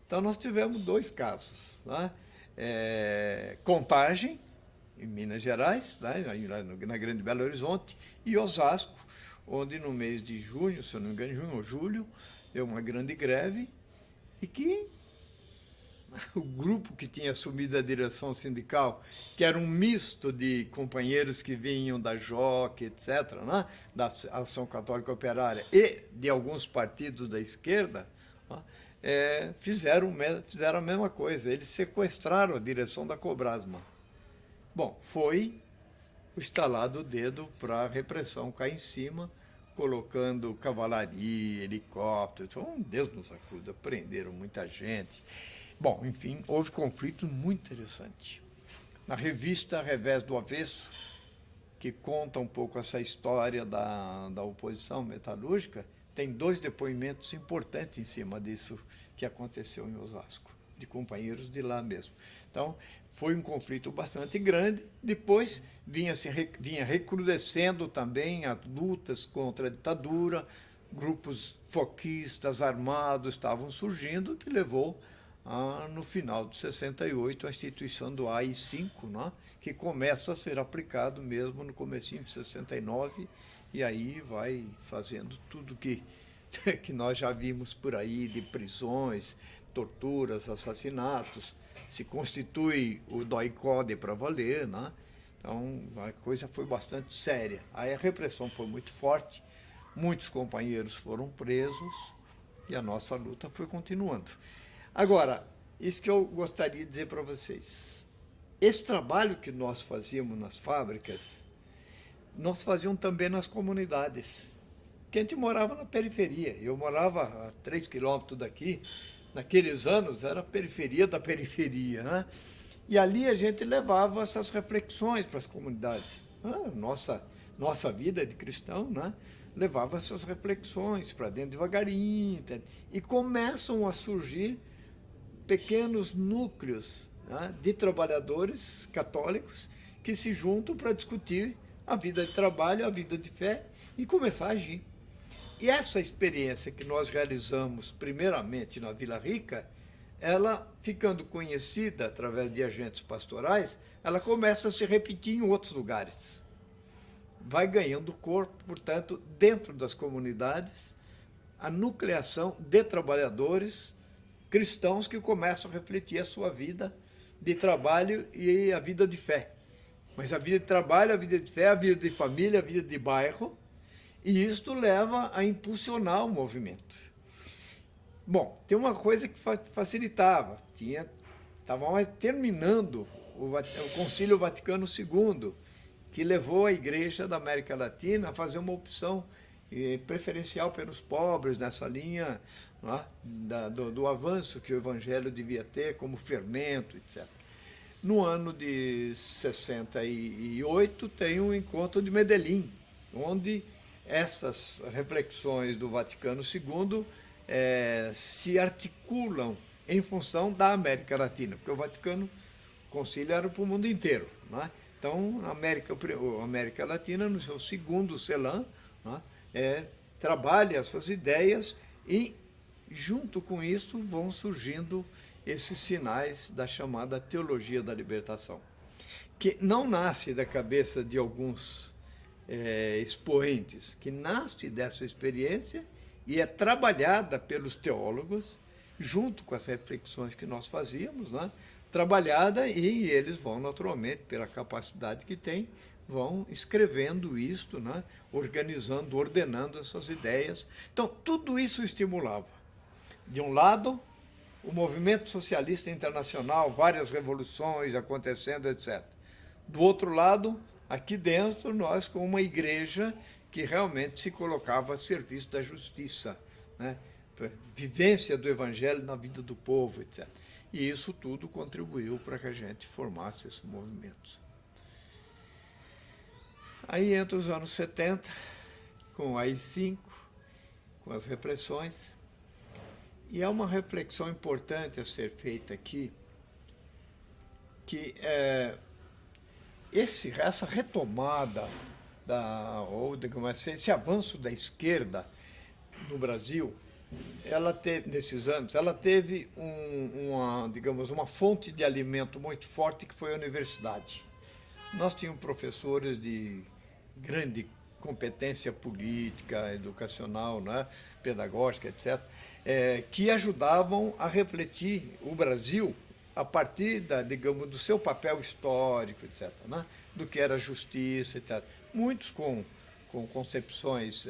Então, nós tivemos dois casos. Né? Contagem, em Minas Gerais, né, na Grande Belo Horizonte, e Osasco, onde no mês de junho, se eu não me engano, junho ou julho, deu uma grande greve, e que o grupo que tinha assumido a direção sindical, que era um misto de companheiros que vinham da JOC, etc., né, da Ação Católica Operária, e de alguns partidos da esquerda, né, fizeram a mesma coisa. Eles sequestraram a direção da Cobrasma. Bom, foi o estalar do dedo para a repressão cair em cima, colocando cavalaria, helicópteros. Deus nos acuda, prenderam muita gente. Bom, enfim, houve conflito muito interessante. Na revista Revés do Avesso, que conta um pouco essa história da oposição metalúrgica, tem dois depoimentos importantes em cima disso que aconteceu em Osasco, de companheiros de lá mesmo. Então, foi um conflito bastante grande. Depois vinha recrudescendo também as lutas contra a ditadura, grupos foquistas armados estavam surgindo, que levou, no final de 68, a instituição do AI-5, né, que começa a ser aplicado mesmo no comecinho de 69, e aí vai fazendo tudo que nós já vimos por aí, de prisões, torturas, assassinatos. Se constitui o DOI-CODE para valer, né? Então a coisa foi bastante séria. Aí a repressão foi muito forte, muitos companheiros foram presos e a nossa luta foi continuando. Agora, isso que eu gostaria de dizer para vocês. Esse trabalho que nós fazíamos nas fábricas, nós fazíamos também nas comunidades, porque a gente morava na periferia. Eu morava a 3 quilômetros daqui. Naqueles anos era a periferia da periferia, né? E ali a gente levava essas reflexões para as comunidades. Nossa vida de cristão, né, levava essas reflexões para dentro devagarinho, e começam a surgir pequenos núcleos, né, de trabalhadores católicos que se juntam para discutir a vida de trabalho, a vida de fé, e começar a agir. E essa experiência que nós realizamos, primeiramente na Vila Rica, ela, ficando conhecida através de agentes pastorais, ela começa a se repetir em outros lugares. Vai ganhando corpo, portanto, dentro das comunidades, a nucleação de trabalhadores cristãos que começam a refletir a sua vida de trabalho e a vida de fé. Mas a vida de trabalho, a vida de fé, a vida de família, a vida de bairro, e isto leva a impulsionar o movimento. Bom, tem uma coisa que facilitava. Estava terminando o Concílio Vaticano II, que levou a Igreja da América Latina a fazer uma opção preferencial pelos pobres nessa linha, né, do avanço que o Evangelho devia ter como fermento, etc. No ano de 68 tem um encontro de Medellín, onde essas reflexões do Vaticano II se articulam em função da América Latina, porque o Vaticano Concílio era para o mundo inteiro, né? Então, a América Latina, no seu segundo CELAM, né, trabalha essas ideias e, junto com isso, vão surgindo esses sinais da chamada teologia da libertação, que não nasce da cabeça de alguns expoentes, que nasce dessa experiência e é trabalhada pelos teólogos, junto com as reflexões que nós fazíamos, né? Trabalhada, e eles vão, naturalmente, pela capacidade que têm, vão escrevendo isto, né? Organizando, ordenando essas ideias. Então, tudo isso estimulava. De um lado, o movimento socialista internacional, várias revoluções acontecendo, etc. Do outro lado, aqui dentro, nós com uma igreja que realmente se colocava a serviço da justiça, né? Vivência do Evangelho na vida do povo, etc. E isso tudo contribuiu para que a gente formasse esse movimento. Aí entra os anos 70, com o AI-5, com as repressões, e há uma reflexão importante a ser feita aqui, que essa retomada, esse avanço da esquerda no Brasil, ela teve, nesses anos, ela teve uma fonte de alimento muito forte, que foi a universidade. Nós tínhamos professores de grande competência política, educacional, né, pedagógica, etc., que ajudavam a refletir o Brasil a partir do seu papel histórico, etc., né, do que era justiça, etc. Muitos com concepções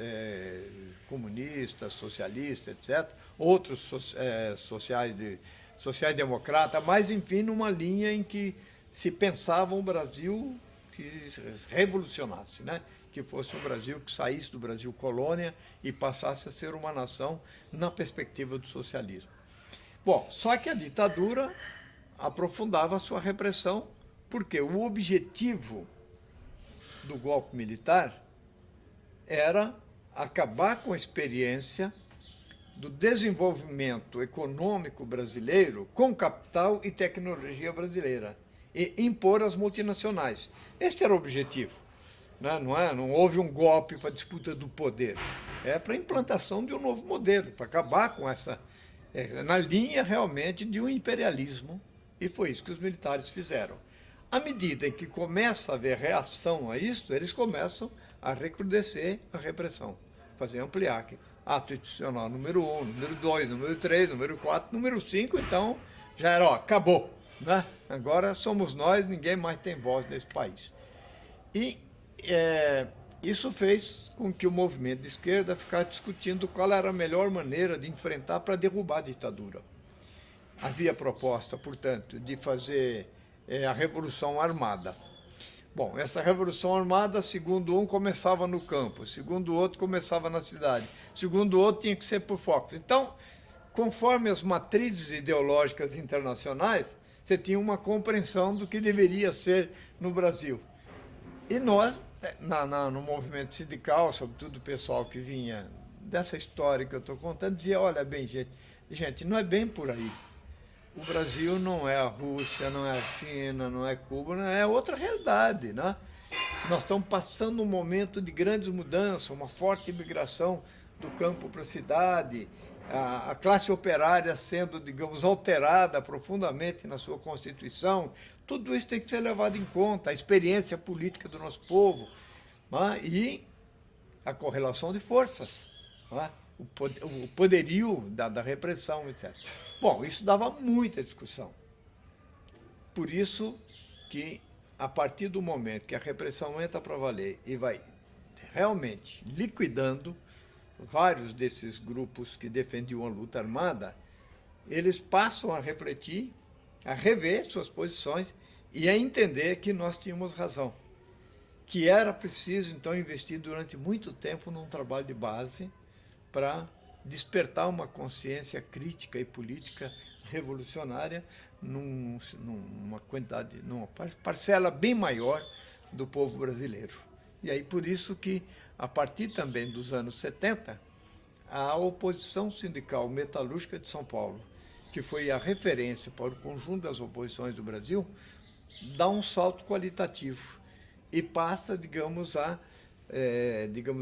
comunistas, socialistas, etc., outros sociais-democratas, mas, enfim, numa linha em que se pensava um Brasil que revolucionasse, né? Que fosse um Brasil que saísse do Brasil colônia e passasse a ser uma nação na perspectiva do socialismo. Bom, só que a ditadura aprofundava a sua repressão, porque o objetivo do golpe militar era acabar com a experiência do desenvolvimento econômico brasileiro com capital e tecnologia brasileira e impor as multinacionais. Este era o objetivo. Né? Não houve um golpe para a disputa do poder. É para a implantação de um novo modelo, para acabar com essa... na linha, realmente, de um imperialismo, e foi isso que os militares fizeram. À medida em que começa a haver reação a isso, eles começam a recrudescer a repressão, fazer ampliar. Ato institucional número 1, número 2, número 3, número 4, número 5, então já era, acabou. Né? Agora somos nós, ninguém mais tem voz nesse país. E isso fez com que o movimento de esquerda ficasse discutindo qual era a melhor maneira de enfrentar para derrubar a ditadura. Havia proposta, portanto, de fazer a Revolução Armada. Bom, essa Revolução Armada, segundo um, começava no campo, segundo o outro, começava na cidade, segundo o outro, tinha que ser por focos. Então, conforme as matrizes ideológicas internacionais, você tinha uma compreensão do que deveria ser no Brasil. E nós, no movimento sindical, sobretudo o pessoal que vinha dessa história que eu estou contando, dizia, olha bem, gente, não é bem por aí. O Brasil não é a Rússia, não é a China, não é Cuba, não é outra realidade, né? Nós estamos passando um momento de grandes mudanças, uma forte migração do campo para a cidade, a classe operária sendo, digamos, alterada profundamente na sua Constituição. Tudo isso tem que ser levado em conta, a experiência política do nosso povo, né? E a correlação de forças, né? O poderio da repressão, etc. Bom, isso dava muita discussão. Por isso que, a partir do momento que a repressão entra para valer e vai realmente liquidando vários desses grupos que defendiam a luta armada, eles passam a refletir, a rever suas posições e a entender que nós tínhamos razão. que era preciso, então, investir durante muito tempo num trabalho de base para despertar uma consciência crítica e política revolucionária numa parcela bem maior do povo brasileiro. E aí, por isso que, a partir também dos anos 70, a oposição sindical metalúrgica de São Paulo, que foi a referência para o conjunto das oposições do Brasil, dá um salto qualitativo e passa, digamos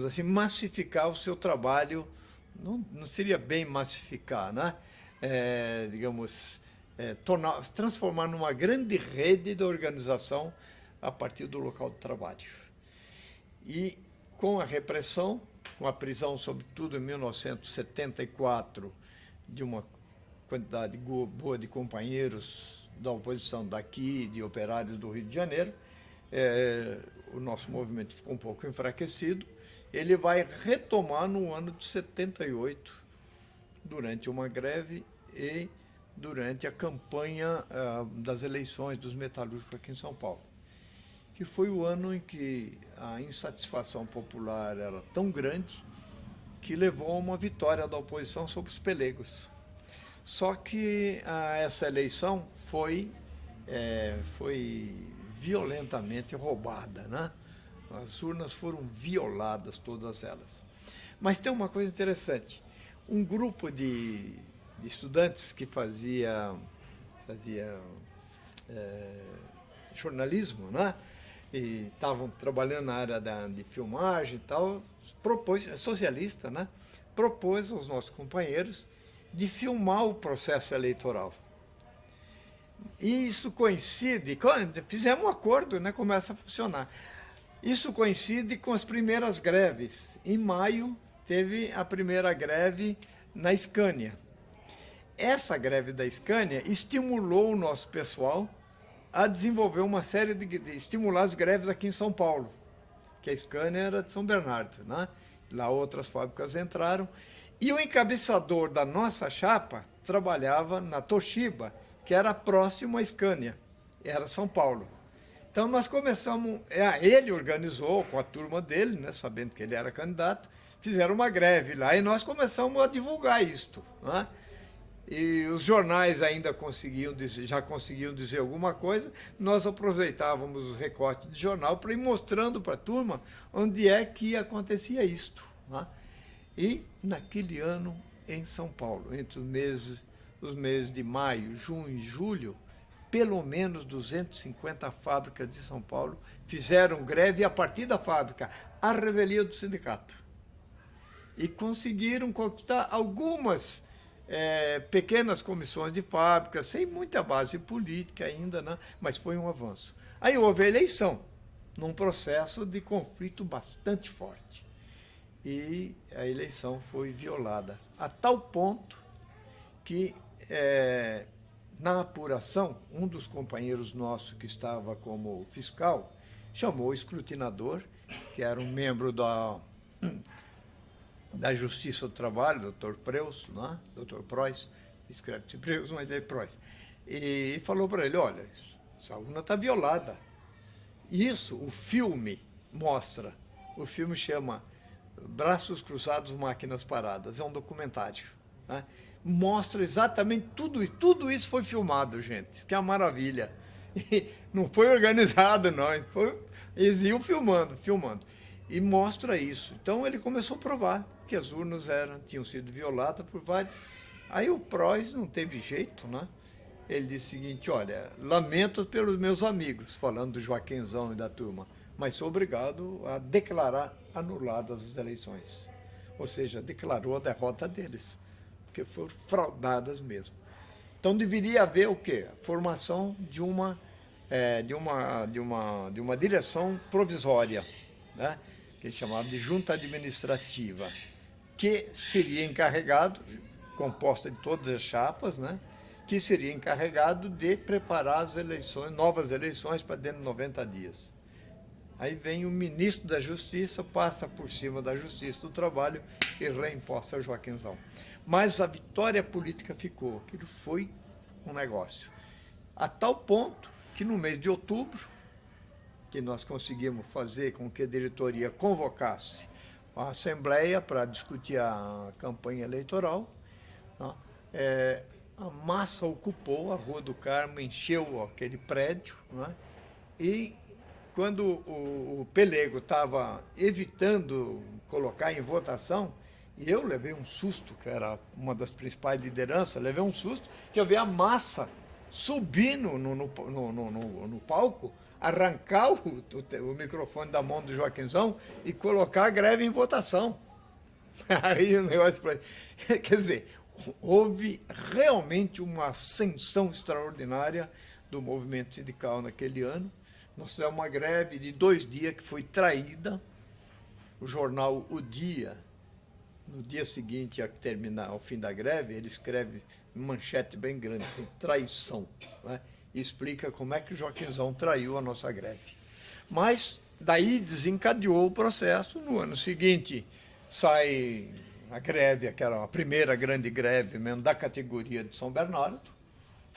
assim, massificar o seu trabalho. Não seria bem massificar, né? Transformar numa grande rede de organização a partir do local de trabalho. E com a repressão, com a prisão, sobretudo em 1974, de uma quantidade boa de companheiros da oposição daqui, de operários do Rio de Janeiro, o nosso movimento ficou um pouco enfraquecido. Ele vai retomar no ano de 78, durante uma greve e durante a campanha das eleições dos metalúrgicos aqui em São Paulo, que foi o ano em que a insatisfação popular era tão grande que levou a uma vitória da oposição sobre os pelegos. Só que essa eleição foi violentamente roubada, né? As urnas foram violadas, todas elas. Mas tem uma coisa interessante. Um grupo de estudantes que fazia jornalismo, né? E estavam trabalhando na área de filmagem e tal, socialista, né? Propôs aos nossos companheiros de filmar o processo eleitoral. E isso coincide, fizemos um acordo, né? Começa a funcionar. Isso coincide com as primeiras greves. Em maio, teve a primeira greve na Scania. Essa greve da Scania estimulou o nosso pessoal a desenvolver uma série de estimular as greves aqui em São Paulo, que a Scania era de São Bernardo, né? Lá outras fábricas entraram. E o encabeçador da nossa chapa trabalhava na Toshiba, que era próximo à Scania, era São Paulo. Então, nós começamos, ele organizou com a turma dele, né, sabendo que ele era candidato, fizeram uma greve lá e nós começamos a divulgar isto, né? E os jornais ainda já conseguiam dizer alguma coisa, nós aproveitávamos os recortes de jornal para ir mostrando para a turma onde é que acontecia isto, né? E, naquele ano, em São Paulo, entre os meses de maio, junho e julho, pelo menos 250 fábricas de São Paulo fizeram greve, e a partir da fábrica, a revelia do sindicato. E conseguiram conquistar algumas pequenas comissões de fábricas, sem muita base política ainda, né? Mas foi um avanço. Aí houve a eleição, num processo de conflito bastante forte. E a eleição foi violada, a tal ponto que, na apuração, um dos companheiros nossos que estava como fiscal chamou o escrutinador, que era um membro da Justiça do Trabalho, doutor Preus, né? Doutor Preuss, escreve-se Preus, mas é Preuss, e falou para ele, olha, essa urna está violada. Isso o filme mostra. O filme chama Braços Cruzados, Máquinas Paradas. É um documentário, né? Mostra exatamente tudo, e tudo isso foi filmado, gente, que é uma maravilha. E não foi organizado, não. Eles iam filmando. E mostra isso. Então, ele começou a provar que as urnas tinham sido violadas por vários. Aí o Preuss não teve jeito, né? Ele disse o seguinte, olha, lamento pelos meus amigos, falando do Joaquinzão e da turma, mas sou obrigado a declarar anuladas as eleições. Ou seja, declarou a derrota deles, porque foram fraudadas mesmo. Então, deveria haver o quê? A formação de uma direção provisória, né? Que eles chamavam de junta administrativa, que seria encarregado, composta de todas as chapas, né? Que seria encarregado de preparar as eleições, novas eleições para dentro de 90 dias. Aí vem o ministro da Justiça, passa por cima da Justiça do Trabalho e reimposta o Joaquinzão. Mas a vitória política ficou, aquilo foi um negócio. A tal ponto que no mês de outubro, que nós conseguimos fazer com que a diretoria convocasse a Assembleia para discutir a campanha eleitoral, né? A massa ocupou a Rua do Carmo, encheu aquele prédio, né? E quando o Pelego estava evitando colocar em votação, e eu levei um susto, que era uma das principais lideranças, levei um susto, que eu vi a massa subir no palco, arrancar o microfone da mão do Joaquinzão e colocar a greve em votação. Aí o negócio... Quer dizer, houve realmente uma ascensão extraordinária do movimento sindical naquele ano. Nós tivemos uma greve de 2 dias que foi traída. O jornal O Dia, no dia seguinte a terminar, ao fim da greve, ele escreve manchete bem grande, assim, traição, né? E explica como é que o Joaquinzão traiu a nossa greve. Mas daí desencadeou o processo. No ano seguinte sai a greve, que era a primeira grande greve mesmo da categoria de São Bernardo.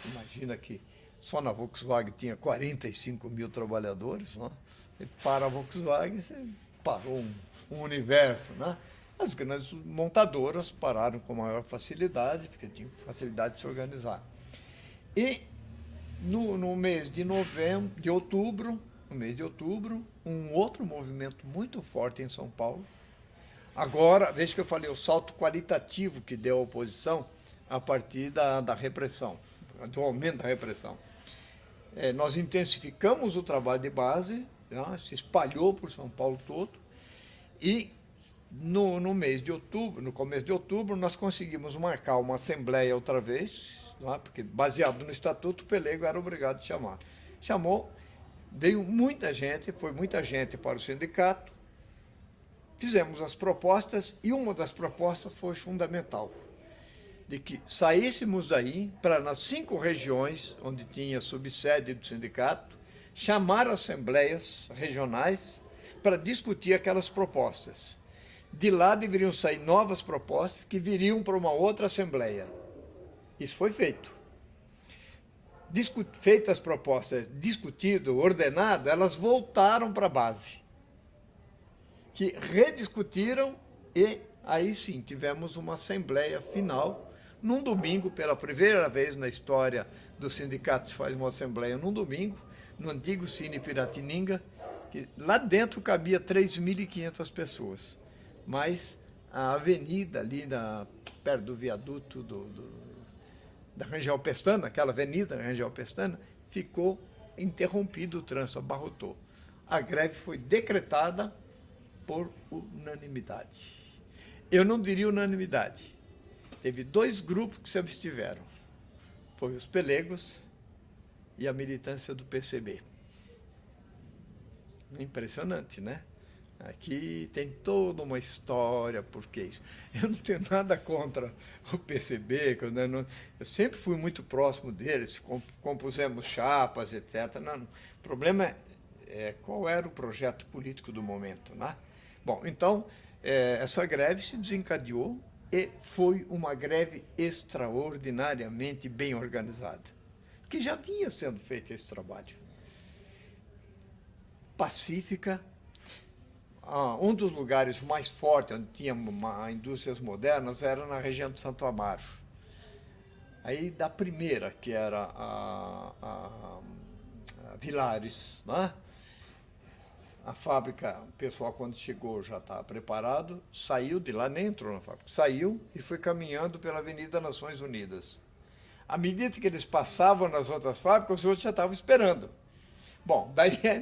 Imagina que só na Volkswagen tinha 45 mil trabalhadores, né? E para a Volkswagen você parou um universo, né? As grandes montadoras pararam com maior facilidade, porque tinham facilidade de se organizar. E no mês de outubro, um outro movimento muito forte em São Paulo. Agora, veja que eu falei, o salto qualitativo que deu a oposição a partir da repressão, do aumento da repressão. Nós intensificamos o trabalho de base, né? Se espalhou por São Paulo todo, e no mês de outubro, no começo de outubro, nós conseguimos marcar uma assembleia outra vez, né? Porque baseado no estatuto, o Pelego era obrigado a chamar. Chamou, veio muita gente, foi muita gente para o sindicato, fizemos as propostas, e uma das propostas foi fundamental, de que saíssemos daí para, nas 5 regiões onde tinha subsede do sindicato, chamar assembleias regionais para discutir aquelas propostas. De lá deveriam sair novas propostas que viriam para uma outra assembleia. Isso foi feito. Feitas as propostas, discutido, ordenado, elas voltaram para a base, que rediscutiram, e aí sim tivemos uma assembleia final num domingo. Pela primeira vez na história do sindicato se faz uma assembleia num domingo, no antigo Cine Piratininga, que lá dentro cabia 3.500 pessoas, mas a avenida ali perto do viaduto da Rangel Pestana, aquela avenida da Rangel Pestana, ficou interrompido, o trânsito abarrotou. A greve foi decretada por unanimidade. Eu não diria unanimidade. Teve 2 grupos que se abstiveram. Foi os Pelegos e a militância do PCB. Impressionante, né? Aqui tem toda uma história por que isso. Eu não tenho nada contra o PCB, eu sempre fui muito próximo deles, compusemos chapas, etc. Não, o problema é qual era o projeto político do momento, né? Bom, então, essa greve se desencadeou e foi uma greve extraordinariamente bem organizada, porque já vinha sendo feito esse trabalho. Pacífica. Um dos lugares mais fortes, onde tinha indústrias modernas, era na região de Santo Amaro. Aí, da primeira, que era a Vilares, né? A fábrica, o pessoal, quando chegou, já estava preparado, saiu de lá, nem entrou na fábrica, saiu e foi caminhando pela Avenida Nações Unidas. À medida que eles passavam nas outras fábricas, os outros já estavam esperando. Bom,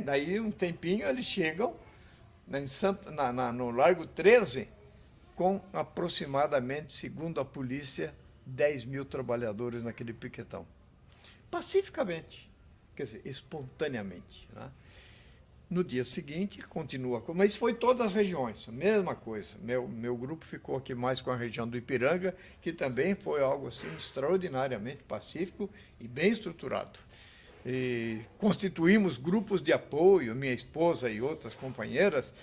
daí um tempinho, eles chegam no Largo 13, com aproximadamente, segundo a polícia, 10.000 trabalhadores naquele piquetão. Pacificamente, quer dizer, espontaneamente, né? No dia seguinte, continua, mas foi todas as regiões, a mesma coisa. Meu grupo ficou aqui mais com a região do Ipiranga, que também foi algo assim extraordinariamente pacífico e bem estruturado. E constituímos grupos de apoio, minha esposa e outras companheiras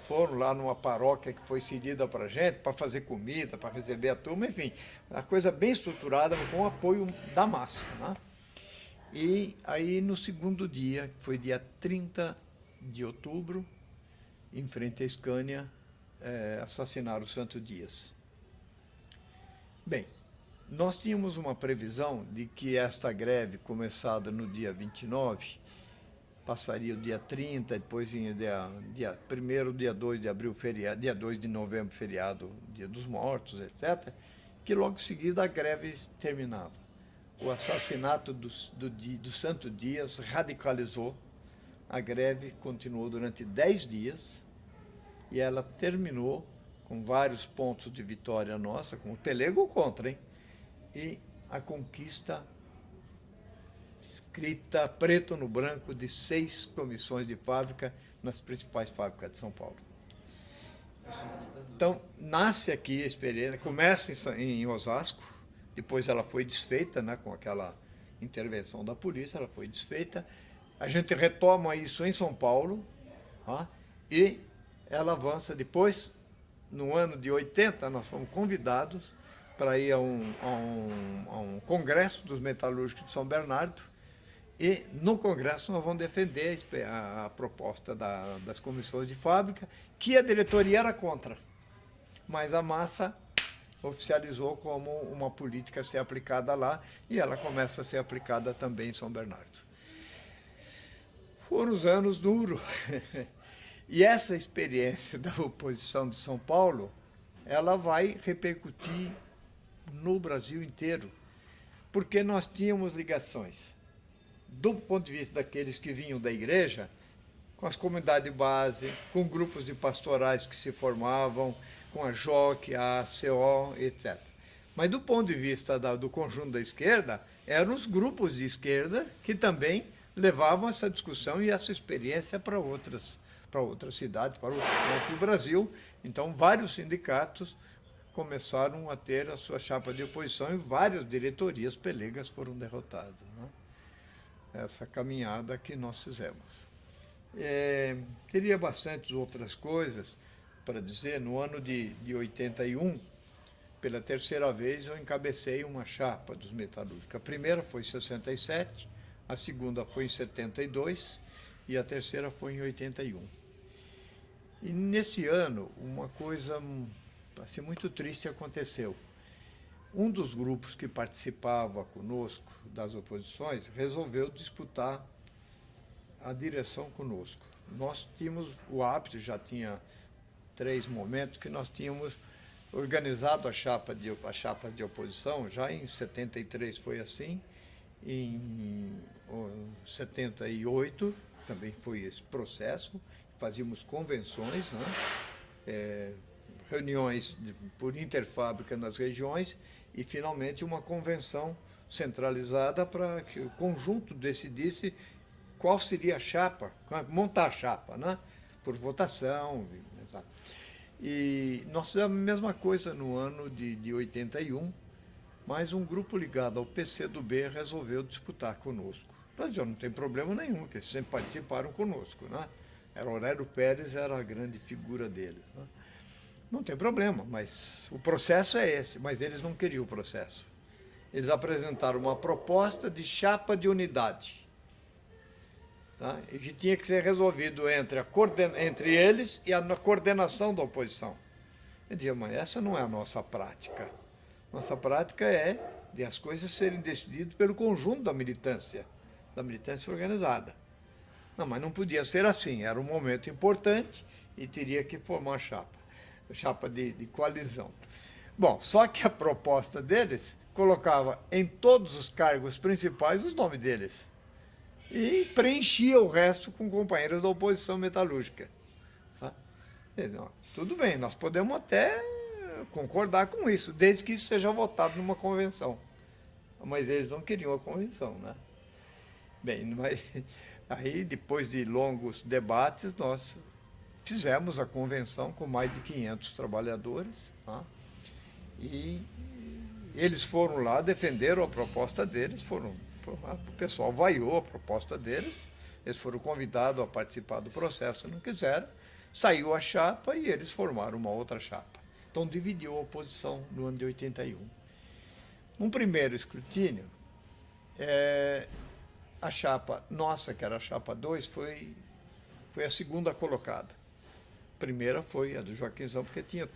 foram lá numa paróquia que foi cedida para a gente, para fazer comida, para receber a turma, enfim, uma coisa bem estruturada, com o apoio da massa, né? E aí, no segundo dia, que foi dia 30 de outubro, em frente à Scania, assassinaram o Santo Dias. Bem, nós tínhamos uma previsão de que esta greve, começada no dia 29, passaria o dia 30, depois vinha dia 1º, dia 2 de abril, feriado, dia 2 de novembro, feriado, dia dos mortos, etc., que logo em seguida a greve terminava. O assassinato do Santo Dias radicalizou, a greve continuou durante 10 dias e ela terminou com vários pontos de vitória nossa, com o pelego contra, hein? E a conquista escrita preto no branco de 6 comissões de fábrica nas principais fábricas de São Paulo. Então, nasce aqui a experiência, começa em Osasco, depois ela foi desfeita, né, com aquela intervenção da polícia, ela foi desfeita. A gente retoma isso em São Paulo, tá? E ela avança depois, no ano de 80, nós fomos convidados para ir a um congresso dos metalúrgicos de São Bernardo, e no congresso nós vamos defender a proposta das comissões de fábrica, que a diretoria era contra, mas a massa oficializou como uma política a ser aplicada lá, e ela começa a ser aplicada também em São Bernardo. Foram os anos duros. E essa experiência da oposição de São Paulo, ela vai repercutir no Brasil inteiro, porque nós tínhamos ligações, do ponto de vista daqueles que vinham da igreja, com as comunidades de base, com grupos de pastorais que se formavam, com a JOC, a ACO, etc. Mas do ponto de vista do conjunto da esquerda, eram os grupos de esquerda que também levavam essa discussão e essa experiência para outras cidades, para o Brasil. Então, vários sindicatos começaram a ter a sua chapa de oposição e várias diretorias pelegas foram derrotadas, né? Essa caminhada que nós fizemos. Teria bastantes outras coisas para dizer. No ano de 81, pela terceira vez, eu encabecei uma chapa dos metalúrgicos. A primeira foi em 67, a segunda foi em 72 e a terceira foi em 81. E nesse ano, uma coisa assim, muito triste aconteceu. Um dos grupos que participava conosco das oposições resolveu disputar a direção conosco. Nós tínhamos o hábito, já tinha 3 momentos, que nós tínhamos organizado as chapas de oposição. Já em 73 foi assim, em 78 também foi esse processo, fazíamos convenções, né? Reuniões por interfábrica nas regiões e, finalmente, uma convenção centralizada para que o conjunto decidisse qual seria a chapa, montar a chapa, né? Por votação. E nós fizemos a mesma coisa no ano de 81, mas um grupo ligado ao PCdoB resolveu disputar conosco. Nós já não tem problema nenhum, porque eles sempre participaram conosco, né? Era Aurélio Pérez, era a grande figura dele, né? Não tem problema, mas o processo é esse, mas eles não queriam o processo. Eles apresentaram uma proposta de chapa de unidade, tá? E que tinha que ser resolvido entre eles e a coordenação da oposição. Eu dizia, mas essa não é a nossa prática. Nossa prática é de as coisas serem decididas pelo conjunto da militância organizada. Não, mas não podia ser assim, era um momento importante e teria que formar chapa de coalizão. Bom, só que a proposta deles colocava em todos os cargos principais os nomes deles e preenchia o resto com companheiros da oposição metalúrgica. Tá? Tudo bem, nós podemos até concordar com isso, desde que isso seja votado numa convenção. Mas eles não queriam a convenção, né? Bem, mas aí, depois de longos debates, nós fizemos a convenção com mais de 500 trabalhadores, tá? E eles foram lá, defenderam a proposta deles, o pessoal vaiou a proposta deles, eles foram convidados a participar do processo, não quiseram, saiu a chapa e eles formaram uma outra chapa. Então, dividiu a oposição no ano de 81. Num primeiro escrutínio, a chapa nossa, que era a chapa 2, foi a segunda colocada. A primeira foi a do Joaquinzão, porque tinha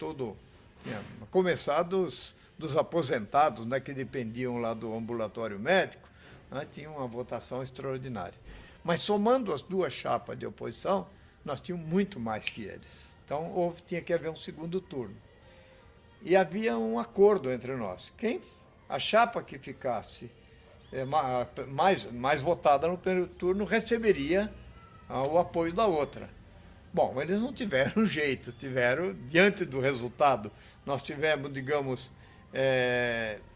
começar dos aposentados, né, que dependiam lá do ambulatório médico, né, tinha uma votação extraordinária. Mas somando as duas chapas de oposição, nós tínhamos muito mais que eles. Então tinha que haver um segundo turno. E havia um acordo entre nós. A chapa que ficasse mais votada no primeiro turno receberia o apoio da outra. Bom, eles não tiveram jeito, diante do resultado, nós tivemos, digamos,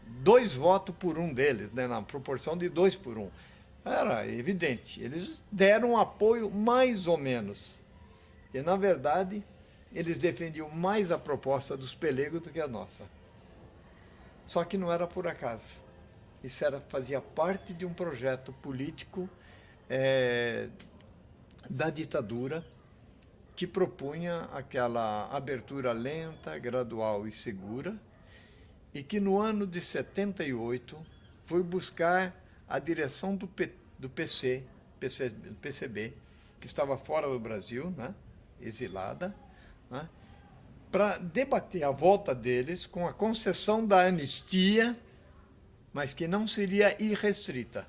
2 votos por um deles, né, na proporção de 2 por 1. Era evidente, eles deram um apoio mais ou menos. E, na verdade, eles defendiam mais a proposta dos pelegos do que a nossa. Só que não era por acaso. Isso fazia parte de um projeto político da ditadura, que propunha aquela abertura lenta, gradual e segura, e que no ano de 78 foi buscar a direção do PCB, que estava fora do Brasil, né, exilada, né, para debater a volta deles com a concessão da anistia, mas que não seria irrestrita.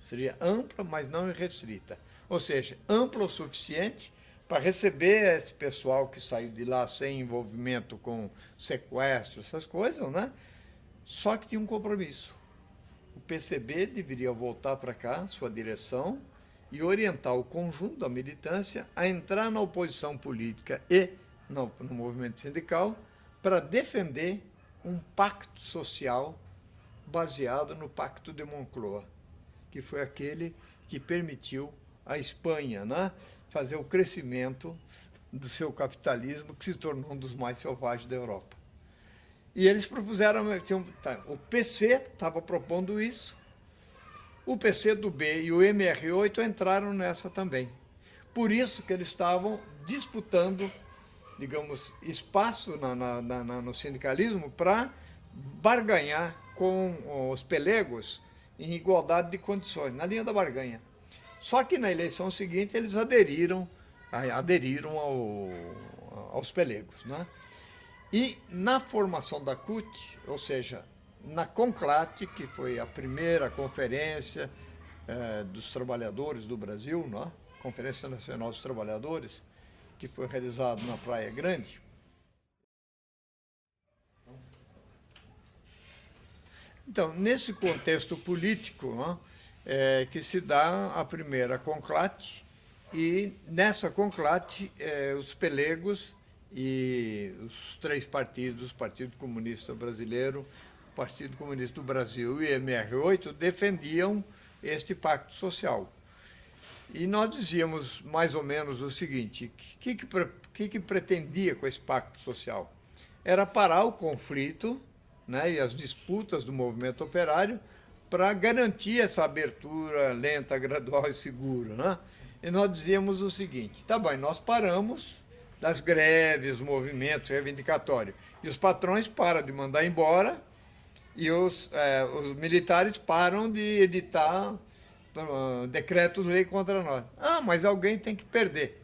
Seria ampla, mas não irrestrita. Ou seja, ampla o suficiente para receber esse pessoal que saiu de lá sem envolvimento com sequestro, essas coisas, né? Só que tinha um compromisso. O PCB deveria voltar para cá, sua direção, e orientar o conjunto da militância a entrar na oposição política e no movimento sindical para defender um pacto social baseado no Pacto de Moncloa, que foi aquele que permitiu à Espanha, né, fazer o crescimento do seu capitalismo, que se tornou um dos mais selvagens da Europa. E eles propuseram, o PC estava propondo isso, o PCdoB e o MR8 entraram nessa também. Por isso que eles estavam disputando, digamos, espaço no sindicalismo para barganhar com os pelegos em igualdade de condições, na linha da barganha. Só que na eleição seguinte eles aderiram aos pelegos, né? E na formação da CUT, ou seja, na CONCLAT, que foi a primeira conferência dos trabalhadores do Brasil, né? Conferência Nacional dos Trabalhadores, que foi realizada na Praia Grande. Então, nesse contexto político, né, que se dá a primeira CONCLAT, e nessa CONCLAT os pelegos e os 3 partidos, o Partido Comunista Brasileiro, o Partido Comunista do Brasil e o MR8, defendiam este pacto social. E nós dizíamos mais ou menos o seguinte: o que pretendia com esse pacto social? Era parar o conflito, né, e as disputas do movimento operário para garantir essa abertura lenta, gradual e segura, né? E nós dizíamos o seguinte: tá bem, nós paramos das greves, movimentos reivindicatórios, e os patrões param de mandar embora e os militares param de editar decretos-lei contra nós. Ah, mas alguém tem que perder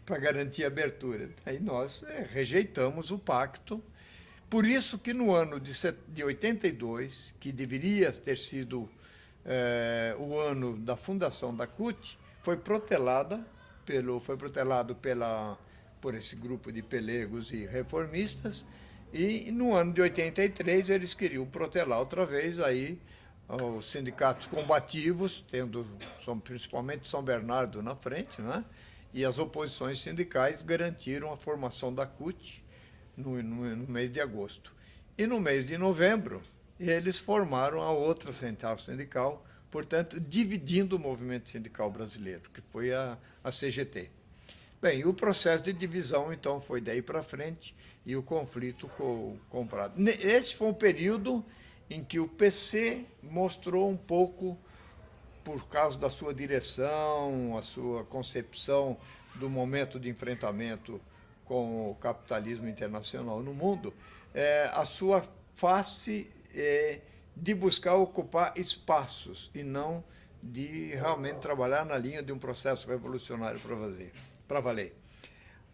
para garantir a abertura. Aí nós rejeitamos o pacto. Por isso que no ano de 82, que deveria ter sido o ano da fundação da CUT, foi protelado por esse grupo de pelegos e reformistas, e no ano de 83 eles queriam protelar outra vez aí os sindicatos combativos, principalmente São Bernardo na frente, né? E as oposições sindicais garantiram a formação da CUT no mês de agosto. E no mês de novembro, eles formaram a outra central sindical, portanto, dividindo o movimento sindical brasileiro, que foi a CGT. Bem, o processo de divisão, então, foi daí para frente e o conflito comprado. Esse foi um período em que o PC mostrou um pouco, por causa da sua direção, a sua concepção do momento de enfrentamento com o capitalismo internacional no mundo, a sua face de buscar ocupar espaços e não de realmente trabalhar na linha de um processo revolucionário para valer.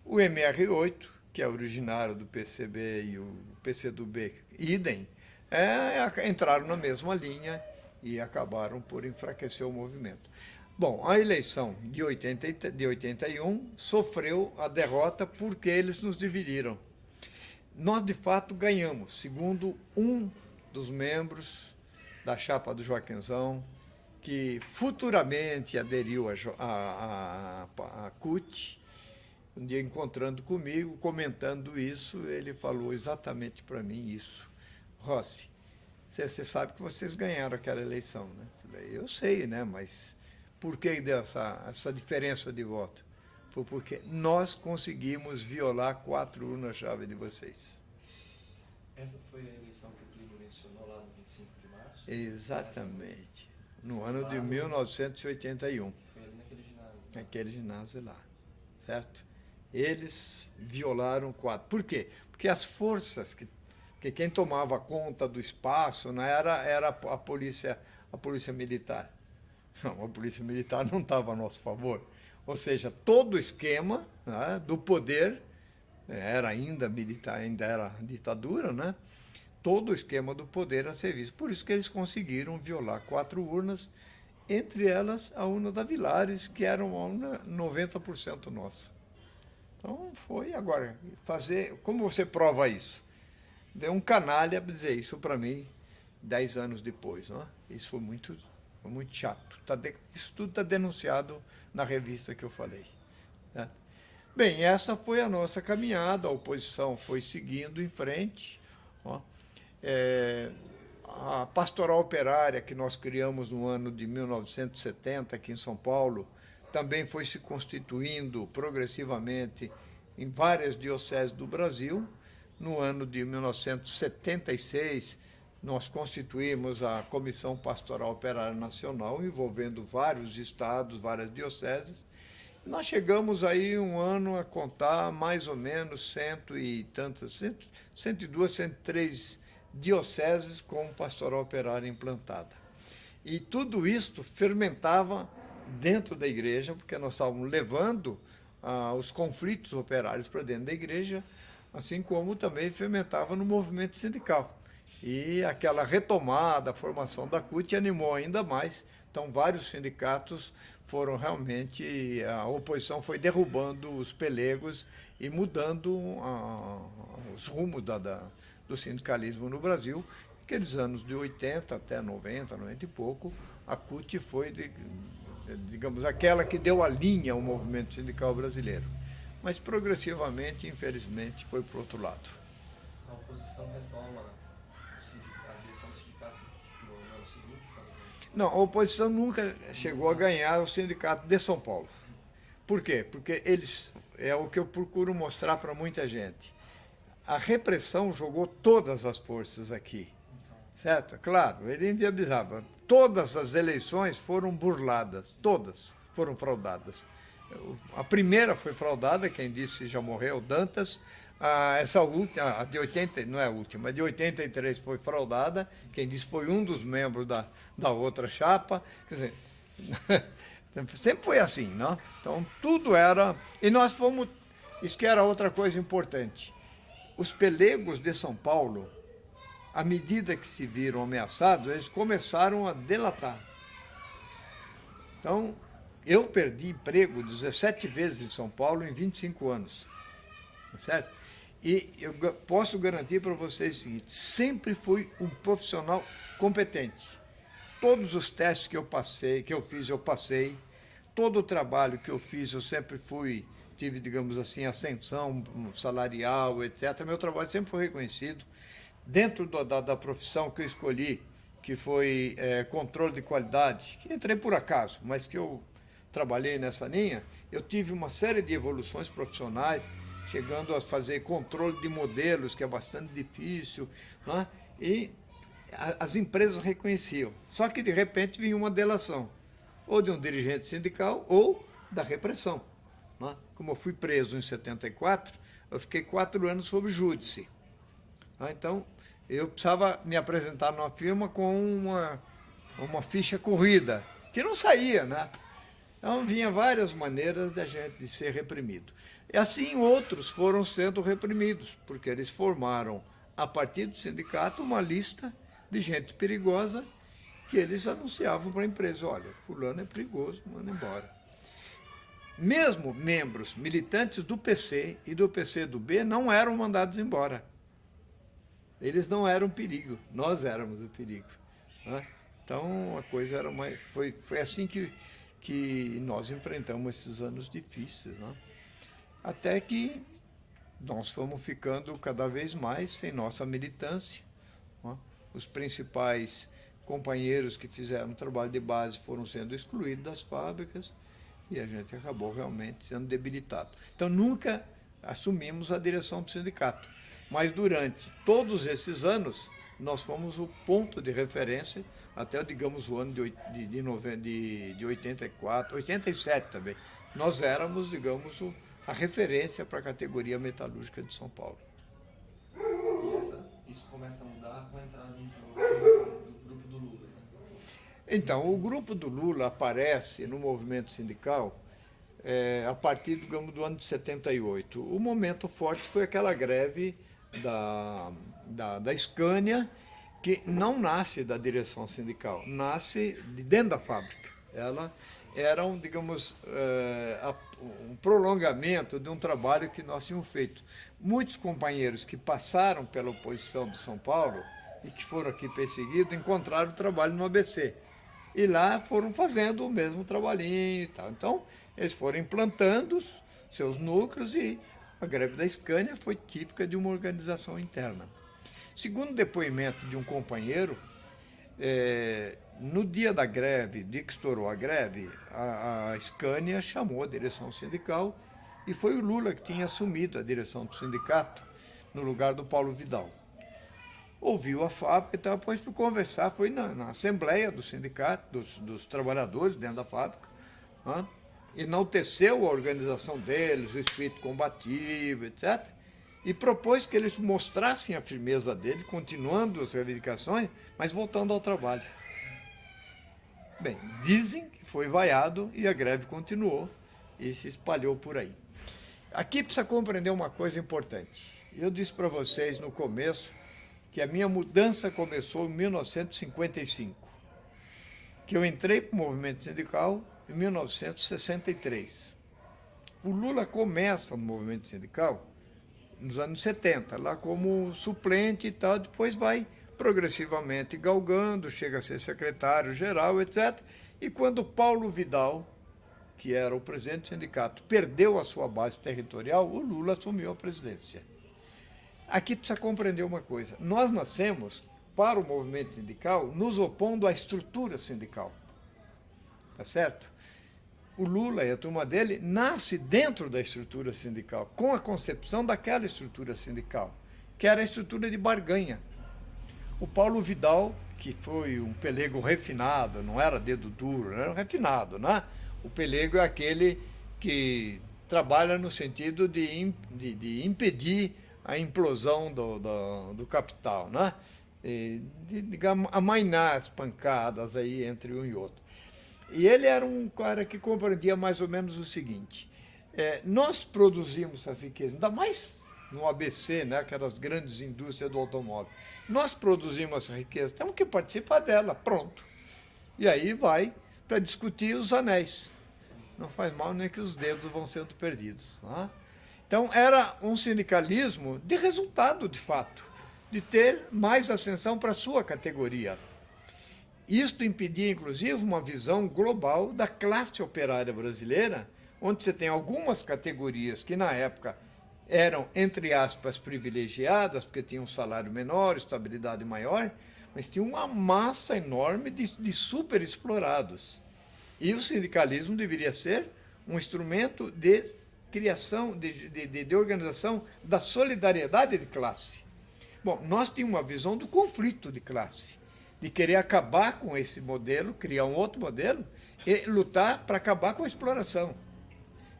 O MR8, que é originário do PCB e o PCdoB, idem, entraram na mesma linha e acabaram por enfraquecer o movimento. Bom, a eleição de 81 sofreu a derrota porque eles nos dividiram. Nós, de fato, ganhamos, segundo um dos membros da chapa do Joaquinzão, que futuramente aderiu à CUT. Um dia, encontrando comigo, comentando isso, ele falou exatamente para mim isso. Rossi, você sabe que vocês ganharam aquela eleição, né? Falei, eu sei, né? Mas por que deu essa diferença de voto? Foi porque nós conseguimos violar 4 urnas-chave de vocês. Essa foi a eleição que o Plínio mencionou lá no 25 de março? Exatamente. No ano de 1981. Foi ali naquele ginásio. Naquele ginásio lá, certo? Eles violaram 4. Por quê? Porque as forças que quem tomava conta do espaço, né, era a polícia militar. Não, a polícia militar não estava a nosso favor. Ou seja, todo o esquema, né, do poder, era ainda militar, ainda era ditadura, né? Todo o esquema do poder a serviço. Por isso que eles conseguiram violar 4 urnas, entre elas a urna da Vilares, que era uma urna 90% nossa. Então foi agora fazer. Como você prova isso? Veio um canalha dizer isso para mim 10 anos depois. Não é? Isso foi muito chato. Isso tudo está denunciado na revista que eu falei. Né? Bem, essa foi a nossa caminhada, a oposição foi seguindo em frente. Ó. A Pastoral Operária, que nós criamos no ano de 1970, aqui em São Paulo, também foi se constituindo progressivamente em várias dioceses do Brasil. No ano de 1976, nós constituímos a Comissão Pastoral Operária Nacional, envolvendo vários estados, várias dioceses. Nós chegamos aí um ano a contar mais ou menos 102, 103 dioceses com pastoral operária implantada. E tudo isso fermentava dentro da igreja, porque nós estávamos levando os conflitos operários para dentro da igreja, assim como também fermentava no movimento sindical. E aquela retomada, a formação da CUT animou ainda mais. Então, vários sindicatos foram realmente, a oposição foi derrubando os pelegos e mudando os rumos do sindicalismo no Brasil. Aqueles anos de 80 até 90, 90 e pouco, a CUT foi, digamos, aquela que deu a linha ao movimento sindical brasileiro. Mas progressivamente, infelizmente, foi para o outro lado. A oposição retoma a direção do sindicato no ano seguinte? Não, a oposição nunca chegou a ganhar o sindicato de São Paulo. Por quê? Porque é o que eu procuro mostrar para muita gente. A repressão jogou todas as forças aqui, certo? Claro, ele inviabilizava. Todas as eleições foram burladas, todas foram fraudadas. A primeira foi fraudada, quem disse já morreu, Dantas. Essa última, a de 80, não é a última, a de 83 foi fraudada, quem disse foi um dos membros da outra chapa. Quer dizer, sempre foi assim, não? Então, tudo era... E nós fomos... Isso que era outra coisa importante. Os pelegos de São Paulo, à medida que se viram ameaçados, eles começaram a delatar. Então, eu perdi emprego 17 vezes em São Paulo em 25 anos. Certo? E eu posso garantir para vocês o seguinte, sempre fui um profissional competente. Todos os testes que eu passei. Todo o trabalho que eu fiz, eu sempre tive, digamos assim, ascensão salarial, etc. Meu trabalho sempre foi reconhecido. Dentro da profissão que eu escolhi, que foi controle de qualidade, que entrei por acaso, mas que eu trabalhei nessa linha, eu tive uma série de evoluções profissionais, chegando a fazer controle de modelos, que é bastante difícil, né? E as empresas reconheciam. Só que, de repente, vinha uma delação, ou de um dirigente sindical, ou da repressão. Né? Como eu fui preso em 74, eu fiquei 4 anos sob júdice. Então, eu precisava me apresentar numa firma com uma ficha corrida. que não saía, né? Então, vinha várias maneiras de ser reprimido. E assim outros foram sendo reprimidos, porque eles formaram, a partir do sindicato, uma lista de gente perigosa que eles anunciavam para a empresa, olha, fulano é perigoso, manda embora. Mesmo membros militantes do PC e do PCdoB não eram mandados embora. Eles não eram perigo, nós éramos o perigo, né? Então, a coisa era mais... Foi assim que nós enfrentamos esses anos difíceis, né? Até que nós fomos ficando cada vez mais sem nossa militância, né? Os principais companheiros que fizeram trabalho de base foram sendo excluídos das fábricas e a gente acabou realmente sendo debilitado. Então, nunca assumimos a direção do sindicato, mas durante todos esses anos, nós fomos o ponto de referência até, digamos, o ano de 84, 87 também. Nós éramos, digamos, a referência para a categoria metalúrgica de São Paulo. E isso começa a mudar com a entrada em jogo do grupo do Lula, né? Então, o grupo do Lula aparece no movimento sindical a partir, digamos, do ano de 78. O momento forte foi aquela greve da Scania, que não nasce da direção sindical, nasce de dentro da fábrica. Ela era, digamos, um prolongamento de um trabalho que nós tínhamos feito. Muitos companheiros que passaram pela oposição de São Paulo e que foram aqui perseguidos, encontraram trabalho no ABC. E lá foram fazendo o mesmo trabalhinho e tal. Então, eles foram implantando seus núcleos e a greve da Scania foi típica de uma organização interna. Segundo o depoimento de um companheiro, no dia da greve, dia que estourou a greve, a Scania chamou a direção sindical e foi o Lula que tinha assumido a direção do sindicato no lugar do Paulo Vidal. Ouviu a fábrica e tal, depois foi conversar, foi na assembleia do sindicato, dos trabalhadores dentro da fábrica, né? Enalteceu a organização deles, o espírito combativo, etc., e propôs que eles mostrassem a firmeza dele, continuando as reivindicações, mas voltando ao trabalho. Bem, dizem que foi vaiado e a greve continuou e se espalhou por aí. Aqui precisa compreender uma coisa importante. Eu disse para vocês no começo que a minha mudança começou em 1955, que eu entrei para o movimento sindical em 1963. O Lula começa no movimento sindical nos anos 70, lá como suplente e tal, depois vai progressivamente galgando, chega a ser secretário-geral, etc. E quando Paulo Vidal, que era o presidente do sindicato, perdeu a sua base territorial, o Lula assumiu a presidência. Aqui precisa compreender uma coisa. Nós nascemos para o movimento sindical nos opondo à estrutura sindical. Tá certo? O Lula e a turma dele nasce dentro da estrutura sindical, com a concepção daquela estrutura sindical, que era a estrutura de barganha. O Paulo Vidal, que foi um pelego refinado, não era dedo duro, era refinado, né? O pelego é aquele que trabalha no sentido de impedir a implosão do capital, né? Digamos, amainar as pancadas aí entre um e outro. E ele era um cara que compreendia mais ou menos o seguinte: nós produzimos as riquezas, ainda mais no ABC, né, aquelas grandes indústrias do automóvel. Nós produzimos essa riqueza, temos que participar dela, pronto. E aí vai para discutir os anéis. Não faz mal nem que os dedos vão sendo perdidos. Né? Então, era um sindicalismo de resultado, de fato, de ter mais ascensão para a sua categoria. Isto impedia, inclusive, uma visão global da classe operária brasileira, onde você tem algumas categorias que, na época, eram, entre aspas, privilegiadas, porque tinham um salário menor, estabilidade maior, mas tinha uma massa enorme de superexplorados. E o sindicalismo deveria ser um instrumento de criação, de organização da solidariedade de classe. Bom, nós tínhamos uma visão do conflito de classe, de querer acabar com esse modelo, criar um outro modelo e lutar para acabar com a exploração,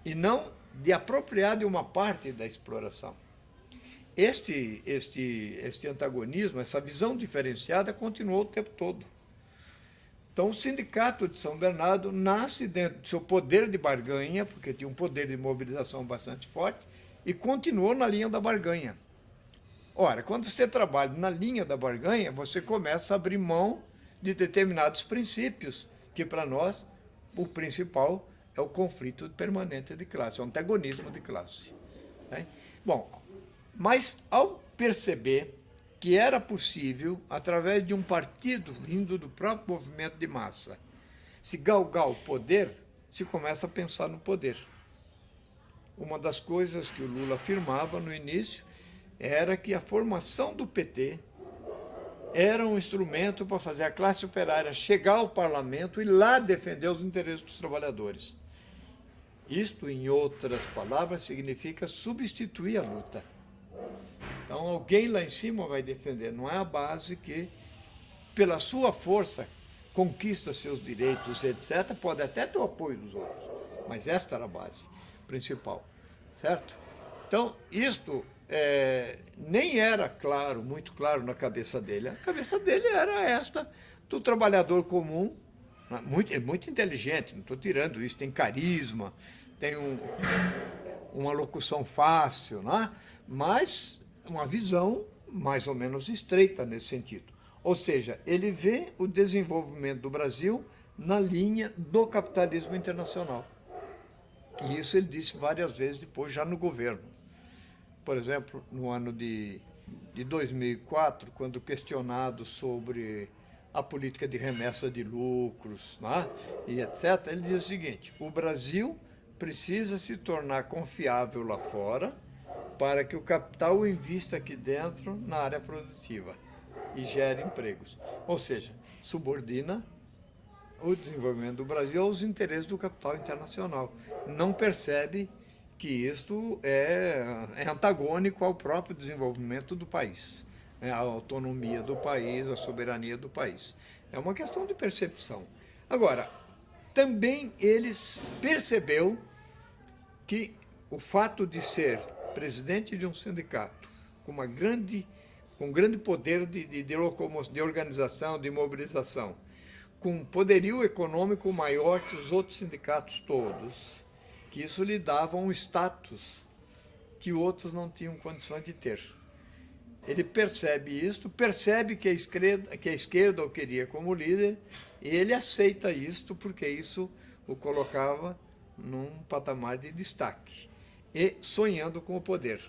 e não de apropriar de uma parte da exploração. Este antagonismo, essa visão diferenciada continuou o tempo todo. Então, o Sindicato de São Bernardo nasce dentro do seu poder de barganha, porque tinha um poder de mobilização bastante forte, e continuou na linha da barganha. Ora, quando você trabalha na linha da barganha, você começa a abrir mão de determinados princípios, que para nós, o principal é o conflito permanente de classe, o antagonismo de classe. Né? Bom, mas ao perceber que era possível, através de um partido vindo do próprio movimento de massa, se galgar o poder, se começa a pensar no poder. Uma das coisas que o Lula afirmava no início era que a formação do PT era um instrumento para fazer a classe operária chegar ao parlamento e lá defender os interesses dos trabalhadores. Isto, em outras palavras, significa substituir a luta. Então, alguém lá em cima vai defender, não é a base que, pela sua força, conquista seus direitos, etc., pode até ter o apoio dos outros, mas esta era a base principal, certo? Então, isto nem era claro, muito claro na cabeça dele. A cabeça dele era esta do trabalhador comum, muito inteligente, não estou tirando isso, tem carisma, tem uma locução fácil, né? Mas uma visão mais ou menos estreita nesse sentido. Ou seja, ele vê o desenvolvimento do Brasil na linha do capitalismo internacional. E isso ele disse várias vezes depois, já no governo. Por exemplo, no ano de 2004, quando questionado sobre a política de remessa de lucros, né, e etc., ele diz o seguinte: o Brasil precisa se tornar confiável lá fora para que o capital invista aqui dentro na área produtiva e gere empregos. Ou seja, subordina o desenvolvimento do Brasil aos interesses do capital internacional. Não percebe que isto é antagônico ao próprio desenvolvimento do país, né? A autonomia do país, a soberania do país. É uma questão de percepção. Agora, também ele percebeu que o fato de ser presidente de um sindicato com grande poder de organização, de mobilização, com um poderio econômico maior que os outros sindicatos todos, que isso lhe dava um status que outros não tinham condições de ter. Ele percebe isso, percebe que a esquerda o queria como líder, e ele aceita isto porque isso o colocava num patamar de destaque, e sonhando com o poder.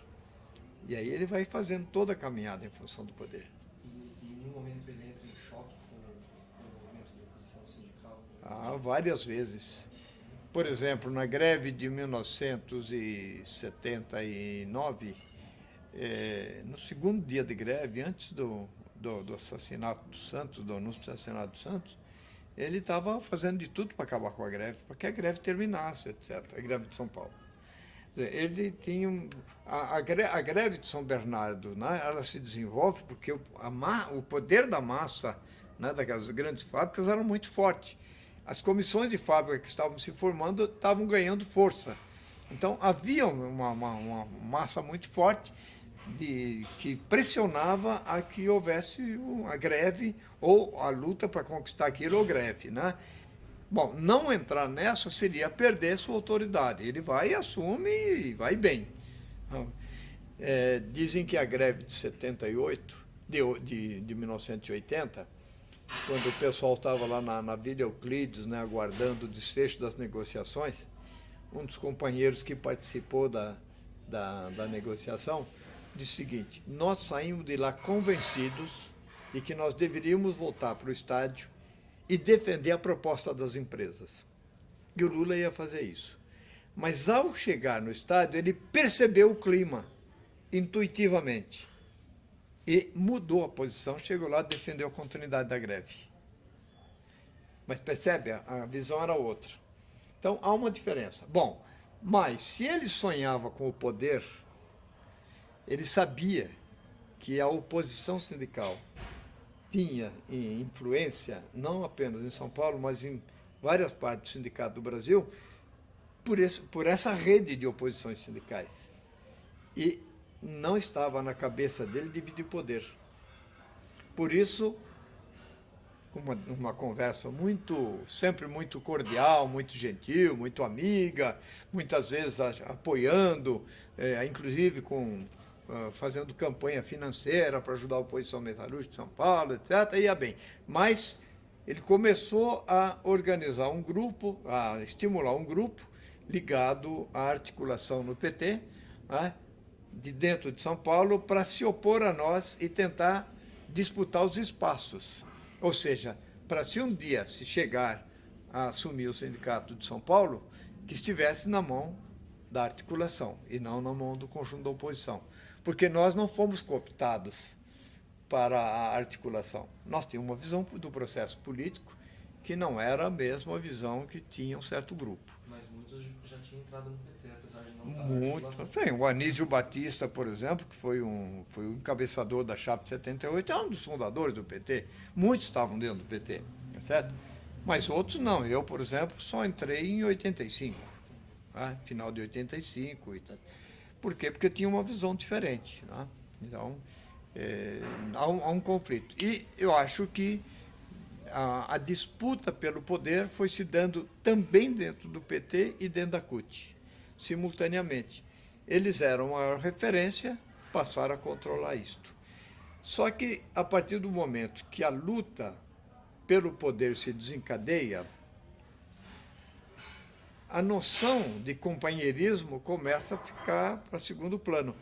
E aí ele vai fazendo toda a caminhada em função do poder. E em nenhum momento ele entra em choque com o movimento de oposição sindical? Várias vezes. Por exemplo, na greve de 1979, no segundo dia de greve, antes do assassinato do Santos, do anúncio do assassinato do Santos, ele estava fazendo de tudo para acabar com a greve, para que a greve terminasse, etc., a greve de São Paulo. Quer dizer, ele tinha a greve de São Bernardo, né, ela se desenvolve porque o poder da massa, né, daquelas grandes fábricas era muito forte. As comissões de fábrica que estavam se formando estavam ganhando força. Então, havia uma massa muito forte que pressionava a que houvesse a greve ou a luta para conquistar aquilo ou greve, né? Bom, não entrar nessa seria perder sua autoridade. Ele vai e assume e vai bem. Dizem que a greve de 78, de 1980, quando o pessoal estava lá na Vila Euclides, né, aguardando o desfecho das negociações, um dos companheiros que participou da negociação disse o seguinte: nós saímos de lá convencidos de que nós deveríamos voltar para o estádio e defender a proposta das empresas. E o Lula ia fazer isso. Mas ao chegar no estádio, ele percebeu o clima, intuitivamente, e mudou a posição, chegou lá e defendeu a continuidade da greve. Mas percebe, a visão era outra. Então, há uma diferença. Bom, mas se ele sonhava com o poder, ele sabia que a oposição sindical tinha influência, não apenas em São Paulo, mas em várias partes do sindicato do Brasil, por essa rede de oposições sindicais. E não estava na cabeça dele dividir poder. Por isso, uma conversa sempre muito cordial, muito gentil, muito amiga, muitas vezes apoiando, inclusive fazendo campanha financeira para ajudar a oposição metalúrgica de São Paulo, etc. Ia bem. Mas ele começou a organizar um grupo, a estimular um grupo ligado à articulação no PT, né, de dentro de São Paulo, para se opor a nós e tentar disputar os espaços. Ou seja, para se um dia se chegar a assumir o Sindicato de São Paulo, que estivesse na mão da articulação e não na mão do conjunto da oposição. Porque nós não fomos cooptados para a articulação. Nós tínhamos uma visão do processo político que não era a mesma visão que tinha um certo grupo. Mas muitos já tinham entrado no PT, apesar de não estar Muito. Bem, o Anísio Batista, por exemplo, que foi o encabeçador da Chapa 78, é um dos fundadores do PT. Muitos estavam dentro do PT, tá certo? Mas outros não. Eu, por exemplo, só entrei em 85, né? Final de 85 e tal. Por quê? Porque eu tinha uma visão diferente, né? Então, há um conflito. E eu acho que a disputa pelo poder foi se dando também dentro do PT e dentro da CUT, simultaneamente. Eles eram a referência, passaram a controlar isto. Só que, a partir do momento que a luta pelo poder se desencadeia, a noção de companheirismo começa a ficar para segundo plano,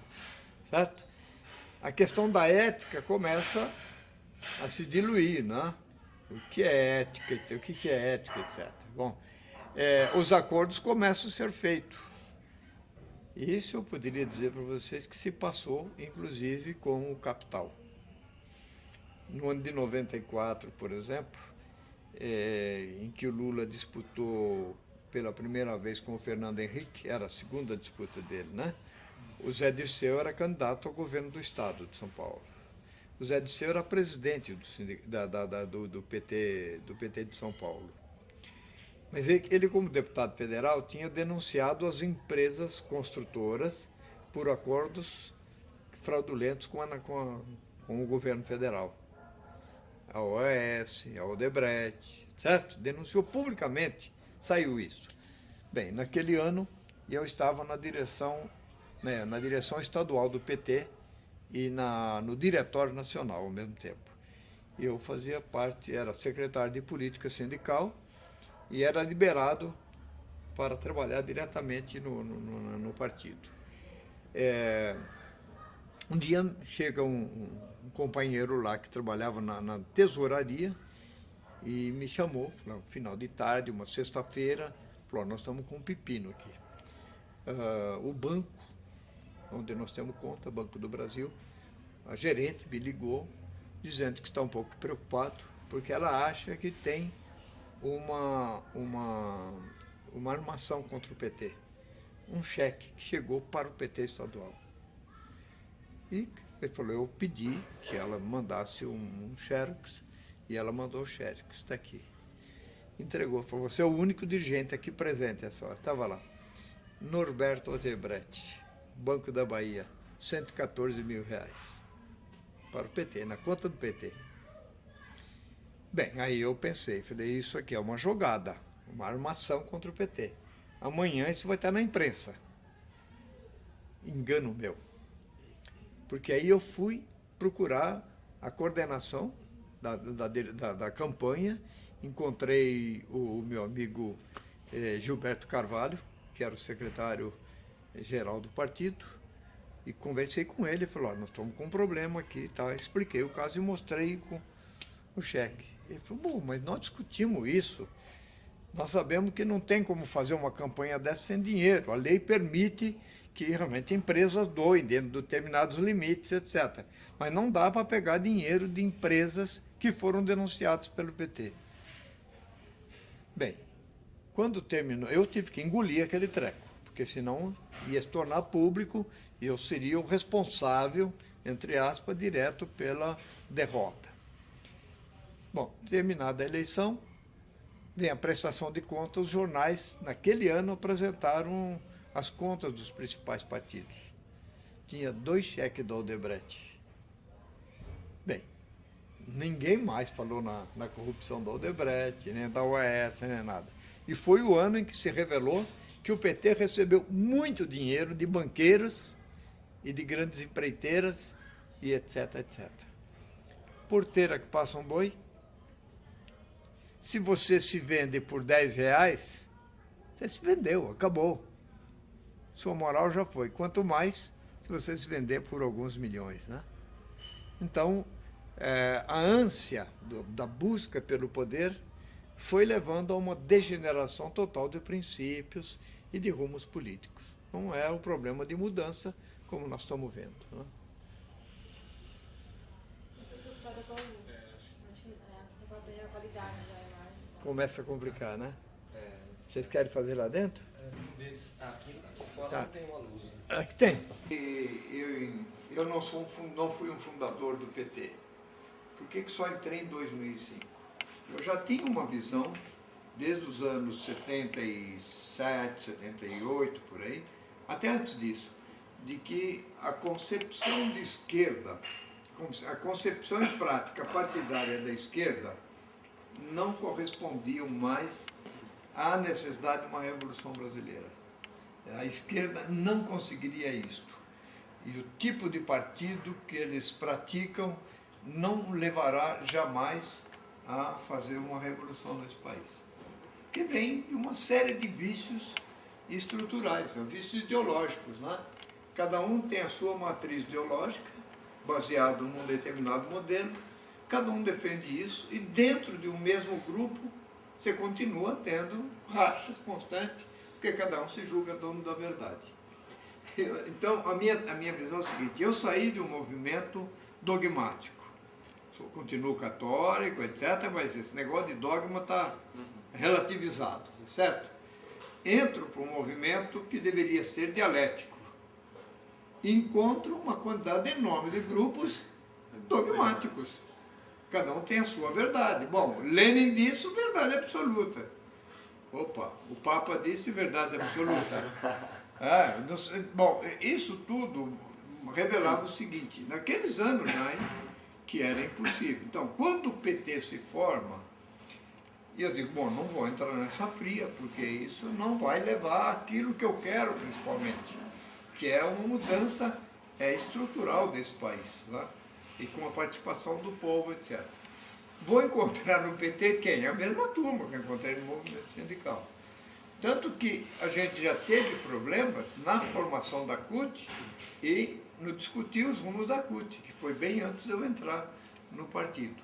certo? A questão da ética começa a se diluir, né? O que é ética, etc. Bom, os acordos começam a ser feitos. Isso eu poderia dizer para vocês que se passou, inclusive, com o capital. No ano de 94, por exemplo, em que o Lula disputou pela primeira vez com o Fernando Henrique, era a segunda disputa dele, né? O Zé Dirceu era candidato ao governo do Estado de São Paulo. O Zé Dirceu era presidente do PT de São Paulo. Mas ele, como deputado federal, tinha denunciado as empresas construtoras por acordos fraudulentos com o governo federal. A OAS, a Odebrecht, certo? Denunciou publicamente, saiu isso. Bem, naquele ano, eu estava na direção estadual do PT e no Diretório Nacional ao mesmo tempo. Eu fazia parte, era secretário de Política Sindical e era liberado para trabalhar diretamente no partido. Um dia chega um companheiro lá que trabalhava na tesouraria e me chamou, no final de tarde, uma sexta-feira, falou, nós estamos com um pepino aqui. O banco, onde nós temos conta, Banco do Brasil, a gerente me ligou dizendo que está um pouco preocupado, porque ela acha que tem uma armação contra o PT. Um cheque que chegou para o PT estadual. E ele falou, eu pedi que ela mandasse um xerox, e ela mandou o xerox, está aqui. Entregou, falou, você é o único dirigente aqui presente essa hora. Estava lá. Norberto Odebrecht, Banco da Bahia, R$114 mil para o PT, na conta do PT. Bem, aí eu pensei, falei, isso aqui é uma jogada, uma armação contra o PT. Amanhã isso vai estar na imprensa. Engano meu. Porque aí eu fui procurar a coordenação da campanha, encontrei o meu amigo Gilberto Carvalho, que era o secretário-geral do partido, e conversei com ele, falou, nós estamos com um problema aqui, tá? Expliquei o caso e mostrei com o cheque. Ele falou, bom, mas nós discutimos isso, nós sabemos que não tem como fazer uma campanha dessa sem dinheiro, a lei permite que realmente empresas doem dentro de determinados limites, etc. Mas não dá para pegar dinheiro de empresas que foram denunciadas pelo PT. Bem, quando terminou, eu tive que engolir aquele treco, porque senão ia se tornar público e eu seria o responsável, entre aspas, direto pela derrota. Bom, terminada a eleição, vem a prestação de contas, os jornais, naquele ano, apresentaram as contas dos principais partidos. Tinha 2 cheques da Odebrecht. Bem, ninguém mais falou na corrupção da Odebrecht, nem da OAS, nem nada. E foi o ano em que se revelou que o PT recebeu muito dinheiro de banqueiros e de grandes empreiteiras e etc, etc. Porteira que passa um boi. Se você se vende por R$10, você se vendeu, acabou. Sua moral já foi. Quanto mais se você se vender por alguns milhões, né? Então, a ânsia da busca pelo poder foi levando a uma degeneração total de princípios e de rumos políticos. Não é o problema de mudança, como nós estamos vendo, né? Começa a complicar, né? Vocês querem fazer lá dentro? Aqui fora tá. Não tem uma luz. Né? Aqui tem. Eu não fui um fundador do PT. Por que só entrei em 2005? Eu já tinha uma visão, desde os anos 77, 78, por aí, até antes disso, de que a concepção de esquerda, a concepção e prática partidária da esquerda não correspondiam mais à necessidade de uma revolução brasileira. A esquerda não conseguiria isto. E o tipo de partido que eles praticam não levará jamais a fazer uma revolução nesse país. Que vem de uma série de vícios estruturais, vícios ideológicos, né? Cada um tem a sua matriz ideológica, baseado num determinado modelo, cada um defende isso, e dentro de um mesmo grupo você continua tendo rachas constantes, porque cada um se julga dono da verdade. Então, a minha visão é a seguinte: eu saí de um movimento dogmático, continuo católico, etc., mas esse negócio de dogma está relativizado, certo? Entro para um movimento que deveria ser dialético. Encontro uma quantidade enorme de grupos dogmáticos. Cada um tem a sua verdade. Bom, Lenin disse verdade absoluta. Opa, o Papa disse verdade absoluta. Bom, isso tudo revelava o seguinte: naqueles anos, né, que era impossível. Então, quando o PT se forma, eu digo, bom, não vou entrar nessa fria, porque isso não vai levar àquilo que eu quero, principalmente, que é uma mudança estrutural desse país, né? E com a participação do povo, etc. Vou encontrar no PT quem? A mesma turma que eu encontrei no movimento sindical. Tanto que a gente já teve problemas na formação da CUT e no discutir os rumos da CUT, que foi bem antes de eu entrar no partido.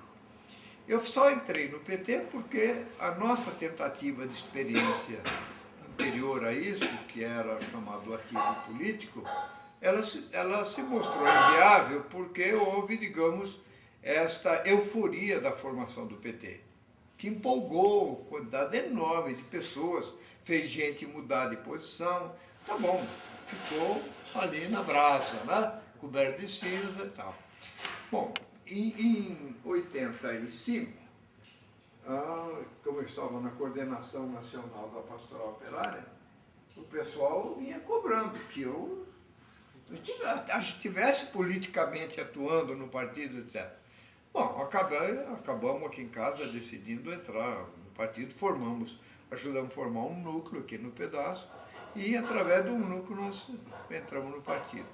Eu só entrei no PT porque a nossa tentativa de experiência anterior a isso, que era chamado ativo político, ela se mostrou inviável porque houve, digamos, esta euforia da formação do PT, que empolgou quantidade enorme de pessoas, fez gente mudar de posição, tá bom, ficou ali na brasa, né? Coberto de cinza e tal. Bom, em 85, como eu estava na coordenação nacional da Pastoral Operária, o pessoal vinha cobrando que eu estivesse politicamente atuando no partido, etc. Bom, acabamos aqui em casa decidindo entrar no partido, ajudamos a formar um núcleo aqui no pedaço, e através de um núcleo nós entramos no partido.